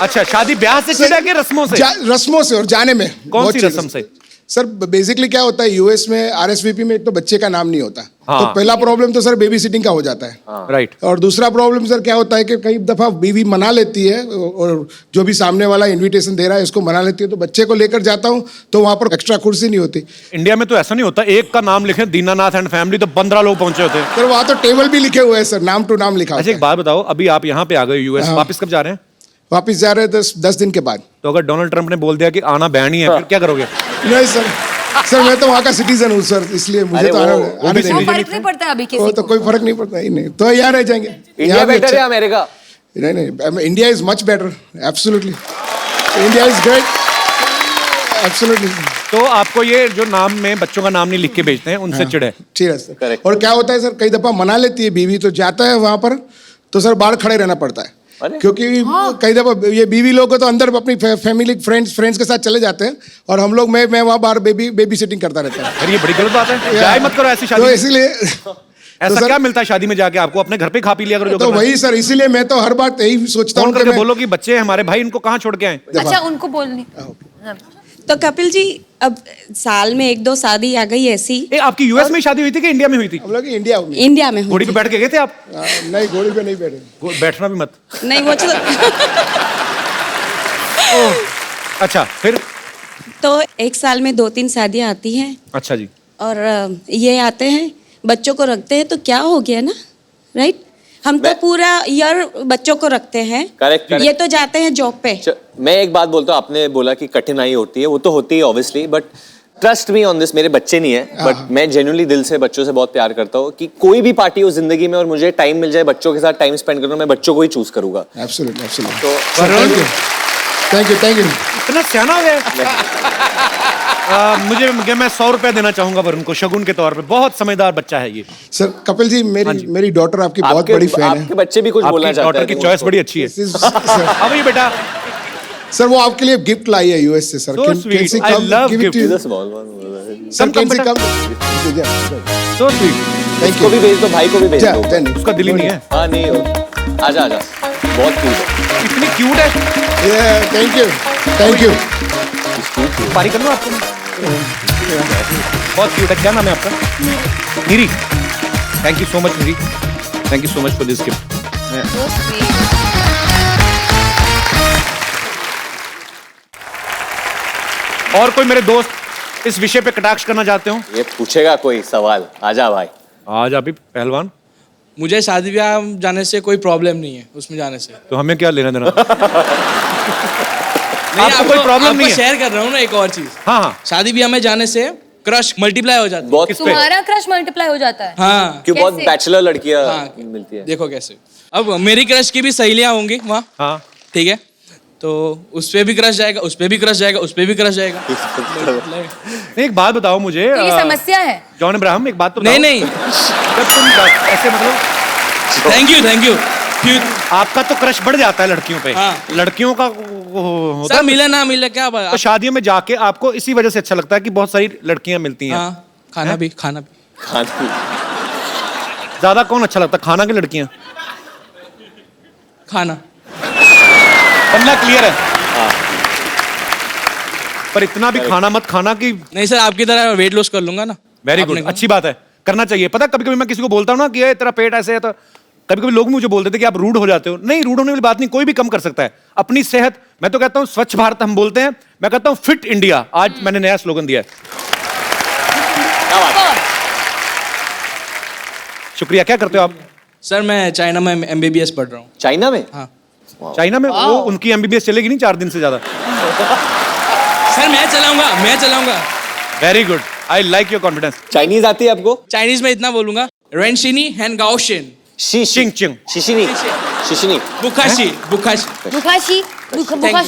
S7: अच्छा, शादी ब्याह से चिड़ा के रस्मों से?
S11: रस्मों से और जाने में।
S7: कौन सी रस्म से?
S11: सर बेसिकली क्या होता है यूएस में आरएसवीपी में, एक तो बच्चे का नाम नहीं होता।
S7: हाँ।
S11: तो पहला प्रॉब्लम तो सर बेबी सिटिंग का हो जाता है।
S7: राइट।
S11: और दूसरा प्रॉब्लम सर क्या होता है कि कई दफा बीवी मना लेती है, और जो भी सामने वाला इनविटेशन दे रहा है उसको मना लेती है, तो बच्चे को लेकर जाता हूँ तो वहां पर एक्स्ट्रा कुर्सी नहीं होती।
S7: इंडिया में तो ऐसा नहीं होता, एक का नाम लिखे दीनानाथ एंड फैमिली तो 15 लोग पहुंचे होते हैं।
S11: सर वहां तो टेबल भी लिखे हुए हैं सर, नाम टू नाम लिखा।
S7: अच्छा एक बात बताओ, अभी आप यहाँ पे आ गए यूएस, वापस कब जा रहे हैं?
S11: वापिस जा रहे हैं 10 दिन के बाद।
S7: तो अगर डोनाल्ड ट्रंप ने बोल दिया कि आना बैन ही है, फिर क्या करोगे?
S11: नहीं सर मैं तो वहाँ का सिटीजन हूँ सर, इसलिए मुझे तो आने देंगे।
S8: फर्क नहीं पड़ता अभी किसी
S11: वो तो कोई फर्क नहीं पड़ता ही नहीं, तो यहाँ रह जाएंगे।
S10: इंडिया बेटर है अमेरिका?
S11: नहीं, India is much better, absolutely. India is great, absolutely.
S7: तो आपको ये जो नाम में बच्चों का नाम नहीं लिख के भेजते हैं, उनसे चिढ़े?
S11: ठीक है सर। और क्या होता है सर, कई दफा मना लेती है बीवी, तो जाता है वहाँ पर तो सर बाहर खड़े रहना पड़ता है, क्योंकि कई दफा ये बीवी लोग को तो अंदर अपनी फैमिली फ्रेंड्स के साथ चले जाते हैं, और हम लोग मैं वहाँ बाहर बेबी सिटिंग करता रहता है।
S7: अरे ये बड़ी गलत बात है, जाए मत करो ऐसी शादी।
S11: तो इसीलिए
S7: ऐसा क्या मिलता है शादी में जाके आपको? अपने घर पे खा पी लिया करो जो
S11: तो वही सर, इसीलिए मैं तो हर बात यही सोचता हूँ
S7: कि बोलो कि बच्चे हमारे भाई, इनको कहाँ छोड़ के आए।
S8: अच्छा उनको बोलनी।
S12: तो कपिल जी अब साल में 1-2 शादी आ गई ऐसी।
S7: आपकी यूएस में शादी हुई थी कि इंडिया में हुई थी?
S11: हम लोग इंडिया
S12: में हुई।
S7: घोड़ी पे बैठ के गए थे आप?
S11: नहीं, घोड़ी पे नहीं बैठे।
S7: बैठना भी मत।
S12: नहीं वो
S7: अच्छा फिर?
S12: तो एक साल में 2-3 शादियां आती हैं।
S7: अच्छा जी।
S12: और ये आते हैं, बच्चों को रखते हैं, तो क्या हो गया ना, राइट? हम तो पूरा ईयर बच्चों को रखते हैं।
S10: करेक्ट।
S12: ये तो जाते हैं जॉब पे।
S10: मैं एक बात बोलता हूँ, आपने बोला कि कठिनाई होती है, वो तो होती है obviously, but trust me on this, मेरे बच्चे नहीं है बट मैं जेन्युइनली दिल से बच्चों से बहुत प्यार करता हूँ, कि कोई भी पार्टी हो जिंदगी में और मुझे टाइम मिल जाए बच्चों के साथ टाइम स्पेंड करना, मैं बच्चों को ही चूज करूंगा।
S11: Absolutely, absolutely.
S10: तो
S11: थैंक यू।
S7: इतना सियाना हो गया। मुझे मैं 100 रुपए देना चाहूंगा वरुण को शगुन के तौर पे, बहुत समझदार बच्चा है ये।
S11: सर कपिल जी, मेरी डॉटर आपकी बहुत बड़ी फैन है।
S10: आपके बच्चे भी कुछ बोलना चाहते हैं।
S7: डॉटर की चॉइस बड़ी अच्छी है। अब ये बेटा
S11: सर वो आपके लिए गिफ्ट लाई है यूएस से sir.
S7: So sweet. I love gift.
S11: Sir can see come?
S7: So sweet.
S10: इसको भी भेज दो, भाई को भी भेज दो।
S7: उसका दिल ही नहीं है।
S10: हाँ नहीं हो, आजा बहुत क्यूट है।
S7: इतनी क्यूट है।
S11: Thank you.
S7: पारी कर लो आपको। बहुत क्यूट है। क्या नाम है आपका? Neeri. Thank you so much Neeri, thank you so much for this gift. और कोई मेरे दोस्त इस विषय पे कटाक्ष करना चाहते हो?
S10: ये पूछेगा कोई सवाल? आजा भाई।
S7: आज अभी पहलवान।
S13: मुझे शादी ब्याह जाने से कोई प्रॉब्लम नहीं है, उसमें जाने से।
S7: तो हमें क्या लेना देना?
S13: नहीं,
S7: आपको कोई प्रॉब्लम नहीं है?
S13: शेयर कर रहा हूँ ना एक और चीज।
S7: हाँ।
S13: शादी ब्याह में जाने से क्रश मल्टीप्लाई हो जाता है।
S10: बहुत
S8: तुम्हारा क्रश मल्टीप्लाई हो जाता है?
S13: हाँ।
S10: क्यों? बहुत बैचलर लड़कियां मिलती है।
S13: देखो कैसे, अब मेरी क्रश की भी सहेलियां होंगी वहाँ।
S7: हाँ।
S13: ठीक है, तो उस पे भी क्रश जाएगा, उस पे भी क्रश जाएगा, उस पे भी क्रश जाएगा।
S7: एक बात बताओ मुझे।
S8: तो ये समस्या है
S7: जॉन इब्राहिम, एक बात तो
S13: नहीं
S7: जब तुम ऐसे मतलब
S13: थैंक यू
S7: आपका तो क्रश बढ़ जाता है लड़कियों पे।
S13: हाँ।
S7: लड़कियों का होता है,
S13: मिले ना मिले क्या बात।
S7: तो शादियों में जाके आपको इसी वजह से अच्छा लगता है कि बहुत सारी लड़कियां मिलती हैं।
S13: हाँ, खाना भी
S7: ज्यादा कौन अच्छा लगता है, खाना की लड़कियां?
S13: खाना।
S7: पन्ना क्लियर है। पर इतना भी खाना मत खाना कि
S13: नहीं सर, आपकी तरह वेट लॉस कर लूंगा ना।
S7: वेरी गुड, अच्छी बात है, करना चाहिए। पता कभी कभी मैं किसी को बोलता हूँ ना कि ये तेरा पेट ऐसे है, तो कभी कभी लोग मुझे बोलते थे कि आप रूड हो जाते हो। नहीं, रूड होने वाली बात नहीं, कोई भी कम कर सकता है अपनी सेहत। मैं तो कहता हूँ स्वच्छ भारत हम बोलते हैं, मैं कहता हूँ फिट इंडिया। आज मैंने नया स्लोगन दिया है। शुक्रिया। क्या करते हो आप?
S13: सर मैं चाइना में MBBS पढ़ रहा हूँ।
S10: चाइना में?
S13: हाँ।
S7: चाइना में? वो उनकी MBBS चलेगी नहीं 4 दिन से ज्यादा।
S13: सर मैं चलाऊंगा।
S7: Very good, I like your confidence.
S10: Chinese आती है आपको?
S13: चाइनीज में इतना बोलूंगा, रेनशिनी हैन गाओशिन
S7: शिशिनी
S8: बुखाशी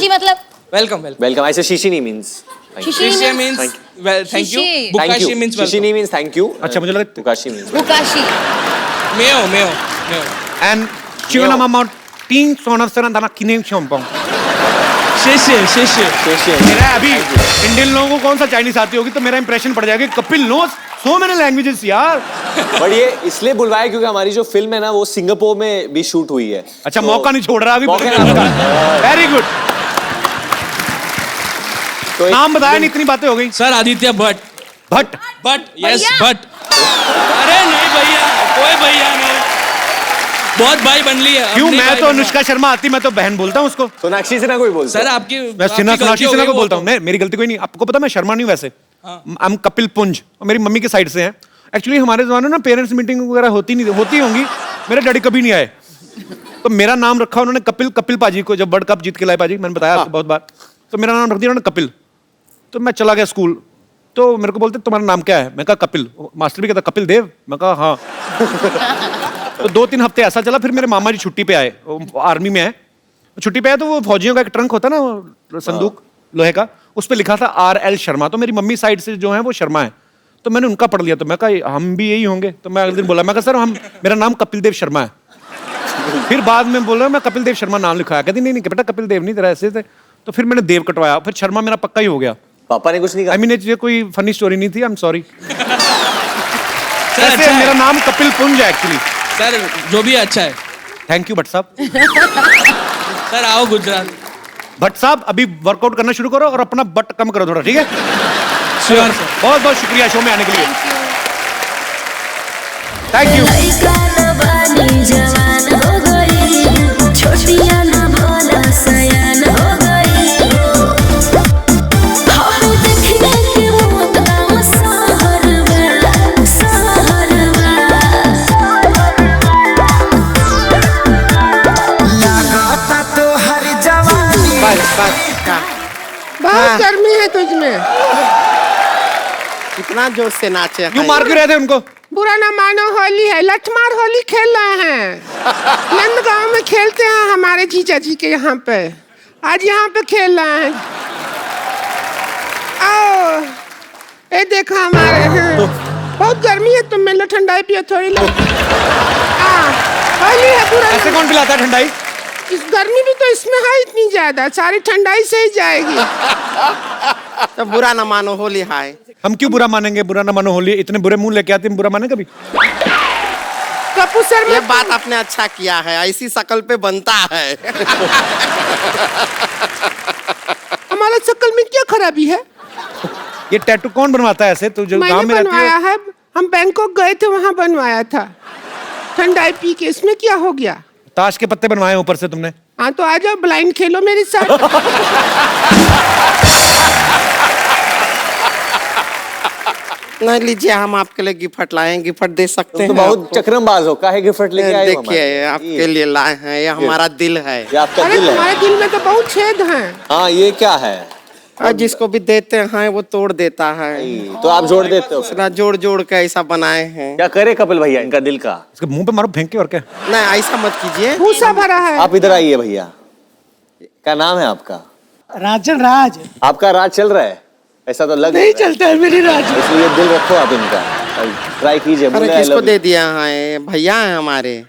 S8: मतलब
S13: वेलकम।
S10: ऐसे शिशिनी मींस
S13: शिशिनी मींस थैंक यू, बुकाशी मींस
S10: शिशिनी मींस थैंक यू।
S7: अच्छा, मुझे लगा
S10: बुकाशी मींस
S8: बुकाशी।
S13: मेयो
S7: एंड चिवना मामा 3 सोना सरा दाना किने शोंपो। मेरा अभी इंडियन लोगों को कौन सा चाइनीज आती होगी, तो मेरा इंप्रेशन पड़ जाएगा। Kapil knows so many languages यार।
S10: बट ये इसलिए बुलवाया क्योंकि हमारी जो फिल्म है ना वो सिंगापुर में भी शूट हुई है।
S7: अच्छा, मौका नहीं छोड़ रहा अभी। Very good.
S10: तो
S7: नाम बताया नहीं, इतनी बातें हो गई।
S13: सर आदित्य भट्ट।
S7: भट्ट?
S13: भट्ट, यस भट्ट। अरे नहीं भैया, कोई भैया नहीं, बहुत भाई बन ली है।
S7: क्यों? मैं तो अनुष्का शर्मा आती, मैं तो बहन बोलता हूँ उसको।
S10: सोनाक्षी सिन्हा कोई बोलता
S13: सर आपकी
S7: मैं सोनाक्षी सिन्हा को बोलता हूँ। मेरी गलती कोई नहीं। आपको पता मैं शर्मा नहीं वैसे, हम कपिल पुंज, और मेरी मम्मी के साइड से हैं। एक्चुअली हमारे जमाने में ना पेरेंट्स मीटिंग वगैरह होती होंगी, मेरे डैडी कभी नहीं आए, तो मेरा नाम रखा उन्होंने कपिल पाजी को। जब वर्ल्ड कप जीत के लाए पाजी, मैंने बताया आपको बहुत बार, तो मेरा नाम रख दिया उन्होंने कपिल। तो मैं चला गया स्कूल, तो मेरे को बोलते तुम्हारा नाम क्या है? मैं कहा कपिल। मास्टर भी कहता कपिल देव? मैं कहा हाँ। तो 2-3 हफ्ते ऐसा चला, फिर मेरे मामा जी छुट्टी पे आए, आर्मी में है, छुट्टी पे आए, तो वो फौजियों का एक ट्रंक होता ना, संदूक लोहे का, उस पर लिखा था RL शर्मा। तो मेरी मम्मी साइड से जो है वो शर्मा है, तो मैंने उनका पढ़ लिया। तो मैं कहा हम भी यही होंगे। तो मैं अगले दिन बोला, मैं कहा सर मेरा नाम कपिल देव शर्मा है। फिर बाद में बोला मैं कपिल देव शर्मा नाम लिखवाया। कहती नहीं बेटा कपिल देव नहीं, तेरा ऐसे थे। तो फिर मैंने देव कटवाया, फिर शर्मा मेरा पक्का ही हो गया।
S10: पापा ने कुछ नहीं कहा?
S7: I mean, ये कोई फनी स्टोरी नहीं थी, आई एम सॉरी।
S13: सर अच्छा
S7: मेरा नाम कपिल पुंज है एक्चुअली।
S13: सर जो भी अच्छा है।
S7: थैंक यू भट्ट साहब।
S13: सर आओ गुजरात।
S7: भट्ट साहब अभी वर्कआउट करना शुरू करो और अपना बट कम करो थोड़ा, ठीक है?
S13: Sure sir.
S7: बहुत बहुत शुक्रिया शो में आने के लिए। Thank you.
S4: लइका न बानी जवान हो गई, छोटिया न भोला सयान हो गई। हम देखने के मौत का सहरवा
S6: लागता तो हर जवानी।
S2: बहुत गर्मी है तुझमें।
S6: कितना जोर से नाचे
S7: क्यों मार क्यों रहे थे उनको?
S2: बुरा ना मानो, होली है, लठमार होली खेल रहे हैं। नंदगांव में खेलते हैं हमारे जीजा जी के यहाँ पे, आज यहाँ पे खेल रहे हैं। आओ, ये देखो हमारे हैं। बहुत गर्मी है, तुम में लो ठंडाई पियो थोड़ी लो। होली है, बुरा
S7: ऐसे कौन पिलाता है ठंडाई?
S2: इस गर्मी भी तो इसमें है इतनी ज्यादा, सारी ठंडाई से ही जाएगी।
S6: तो बुरा ना मानो होली हाय।
S7: हम क्यों बुरा मानेंगे? बुरा ना मानो होली, इतने बुरे मुंह लेके आते हैं, बुरा माने कभी?
S2: कपूर सर
S6: ये बात आपने अच्छा किया है, ऐसी शक्ल पे बनता है।
S2: हमारा शक्ल में क्या खराबी है?
S7: ये टैटू कौन बनवाता है ऐसे? तो जो गांव
S2: मैंने
S7: में रहती
S2: बनवाया
S7: है।
S2: है, हम बैंकॉक गए थे, वहां बनवाया था ठंडाई पी के। इसमें क्या हो गया?
S7: ताश के पत्ते बनवाए ऊपर से तुमने?
S2: हाँ तो आ जाओ, ब्लाइंड खेलो मेरे साथ।
S6: नहीं लीजिए, हम आपके लिए गिफ्ट लाए हैं, गिफ्ट दे सकते हैं।
S10: तो बहुत चक्रमबाज हो, काहे गिफ्ट लेके आए हो?
S6: देखिए आपके लिए लाए हैं, ये हमारा दिल है।
S10: ये आपका
S2: अरे
S10: दिल है?
S2: तुम्हारे दिल में तो बहुत छेद हैं।
S10: हाँ, ये क्या है?
S6: और जिसको भी देते हैं वो तोड़ देता है।
S10: तो आप जोड़ देते हो?
S6: दूसरा जोड़ जोड़ के ऐसा बनाए हैं।
S10: क्या करे कपिल भैया इनका दिल का?
S7: इसके मुंह पे मारो फेंक के, और क्या?
S6: नहीं ऐसा मत कीजिए।
S2: भूसा भरा है।
S10: आप इधर आइए भैया। क्या नाम है आपका?
S2: राजन राज।
S10: आपका राज चल रहा है? ऐसा तो लग
S2: नहीं चलता है मेरी राज।
S10: इसलिए दिल रखो आप इनका, ट्राई कीजिए।
S6: अरे किसको दे दिया है? भैया है हमारे।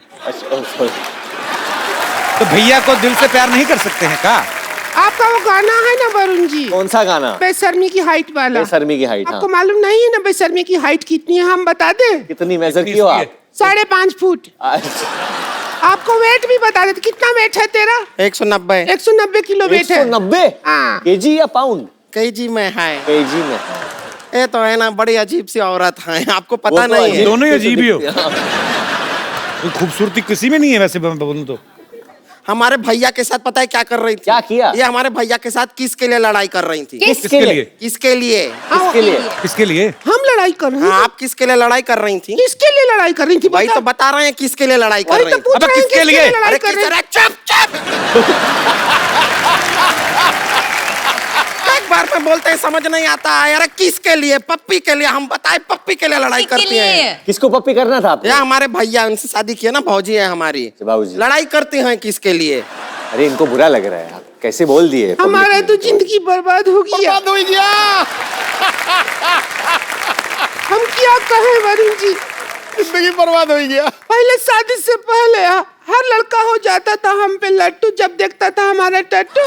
S7: तो भैया को दिल से प्यार नहीं कर सकते हैं का?
S2: आपका वो गाना है ना वरुण जी?
S10: कौन सा गाना?
S2: बेशर्मी की हाइट वाला।
S10: बेशर्मी की हाइट।
S2: आपको मालूम नहीं है ना बेशर्मी की हाइट कितनी है? हम बता दें?
S10: कितनी मेजर की हो आप?
S2: 5.5 फुट। आपको वेट भी बता देते। कितना वेट है तेरा?
S6: 190।
S2: 190 किलो वेट है।
S10: 190?
S2: हाँ।
S10: केजी या पाउंड?
S6: केजी में है।
S10: केजी में है।
S6: ये तो है ना, बड़ी अजीब सी औरत है, आपको पता नहीं है।
S7: दोनों ही अजीब ही हो। खूबसूरती किसी में नहीं है वैसे, मैं बोलूं तो।
S6: हमारे भैया के साथ पता है क्या कर रही थी?
S10: क्या किया?
S6: ये हमारे भैया के साथ किसके लिए लड़ाई कर रही थी?
S7: किसके लिए?
S6: किसके लिए?
S10: किसके लिए?
S7: किसके लिए?
S2: हम लड़ाई कर रहे हैं।
S6: हाँ, आप किसके लिए लड़ाई कर रही थी?
S2: किसके लिए लड़ाई कर रही थी?
S6: भाई तो बता रहे हैं किसके लिए लड़ाई कर रही थी।
S7: अबे किसके लिए?
S2: लड़ाई कर रहे हैं?
S6: चुप चुप। एक बार में बोलते हैं समझ नहीं आता है। अरे किसके लिए? पप्पी के लिए। हम बताए पप्पी के लिए लड़ाई करती हैं।
S10: किसको पप्पी करना था आपको?
S6: या हमारे भैया, उनसे शादी की है ना, भौजी है हमारी।
S10: भाऊजी
S6: लड़ाई करती हैं किसके लिए?
S10: अरे इनको बुरा लग रहा है, आप कैसे बोल दिए?
S2: हमारा तो जिंदगी बर्बाद हो गई।
S6: बर्बाद हो गया।
S2: हम क्या कहें वरुण जी?
S6: जिंदगी बर्बाद हो गया।
S2: पहले शादी से पहले हर लड़का हो जाता था हम पे लट्टू, जब देखता था हमारा टट्टू।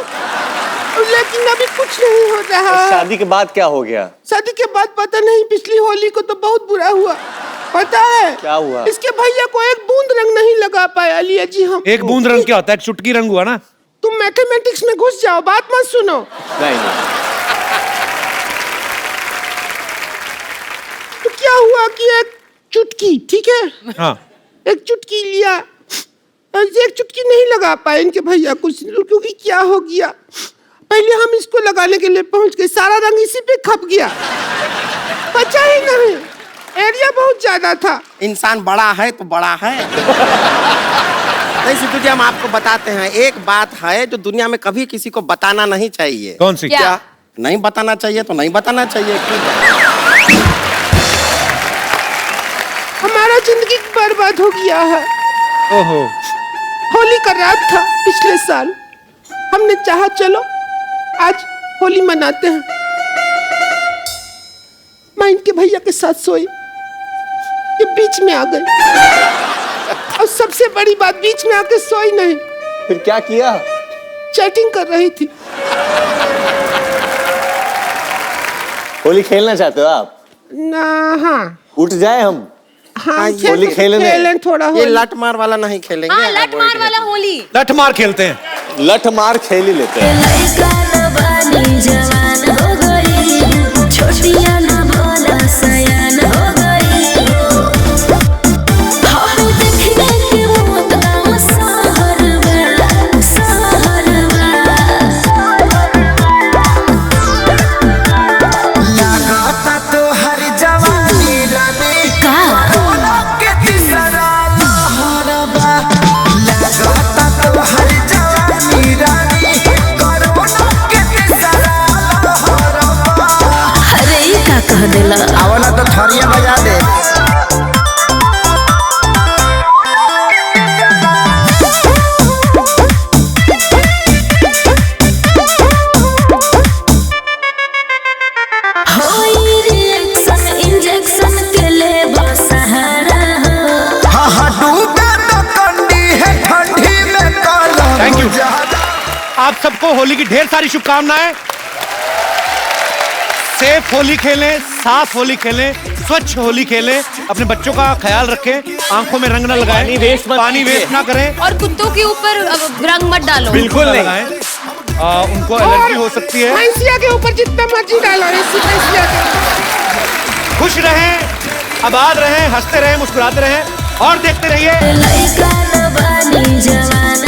S2: लेकिन अभी कुछ नहीं हो रहा।
S10: शादी के बाद क्या हो गया?
S2: शादी के बाद पता नहीं, पिछली होली को तो बहुत बुरा हुआ। पता है
S10: क्या हुआ?
S2: इसके भैया को एक बूंद रंग नहीं लगा पाया लिया जी हम।
S7: एक बूंद रंग क्या होता है? एक चुटकी रंग हुआ ना।
S2: तुम मैथमेटिक्स में घुस जाओ, बात मत सुनो।
S10: नहीं।
S2: तो क्या हुआ कि एक चुटकी, ठीक है,
S7: हाँ,
S2: एक चुटकी लिया, एक चुटकी नहीं लगा पाए इनके भैया कुछ, क्योंकि क्या हो गया, पहले हम इसको लगाने के लिए पहुंच गए, सारा रंग इसी पे खप गया, बचा ही नहीं, एरिया बहुत ज्यादा था।
S6: इंसान बड़ा है तो बड़ा है। नहीं सिद्धू जी, हम आपको बताते हैं, एक बात है जो दुनिया में कभी किसी को बताना नहीं चाहिए।
S7: कौन सी?
S6: क्या? नहीं बताना चाहिए तो नहीं बताना चाहिए।
S2: हमारा जिंदगी बर्बाद हो गया है।
S7: ओहो।
S2: होली का रात था पिछले साल, हमने चाहा चलो आज होली मनाते हैं। मैं इनके भैया के साथ सोई, ये बीच में आ गई, और सबसे बड़ी बात, बीच में आके सोई नहीं।
S10: फिर क्या किया?
S2: चैटिंग कर रही थी।
S10: होली खेलना चाहते हो आप?
S2: ना, हाँ
S10: उठ जाए हम?
S2: हाँ,
S10: होली खेलेंगे
S6: थोड़ा। ये लठ मार वाला नहीं खेलेंगे।
S8: हाँ, लठ मार वाला होली।
S7: लठ मार खेलते हैं।
S10: लठ मार खेल ही लेते हैं।
S4: लड़का न बानी जवान हो गई, छोटिया न भोला सयान हो गई। हाँ देखने के मौत गाँव सहरवा, सहरवा।
S5: लगाता तो हर जवानी रानी कोरोना के तीसरा लहरबा। लगाता तो हर जवानी रानी कोरोना के तीसरा लहरबा।
S4: अरे ये का कह देला?
S5: आवला तो थरिया बजा दे।
S4: होई रिएक्शन इंजेक्शन के ले सहारा हो।
S5: हाँ हाँ डूबे तो कंडी है ठंडी में काला।
S7: Thank you. आप सबको होली की ढेर सारी शुभकामनाएं। सेफ होली खेलें, साफ होली खेलें, स्वच्छ होली खेलें, अपने बच्चों का ख्याल रखें, आंखों में रंग न लगाएं, पानी वेस्ट ना करें,
S8: और कुत्तों के ऊपर रंग मत डालो।
S10: बिल्कुल नहीं।
S7: उनको एलर्जी हो सकती है।
S2: भैंसिया के ऊपर जितना मर्जी डालो, ऐसी भैंसिया के।
S7: खुश रहें, आबाद रहें, हंसते रहें, मुस्कुराते रहें और देखते रहिए
S4: लड़का न बानी जवान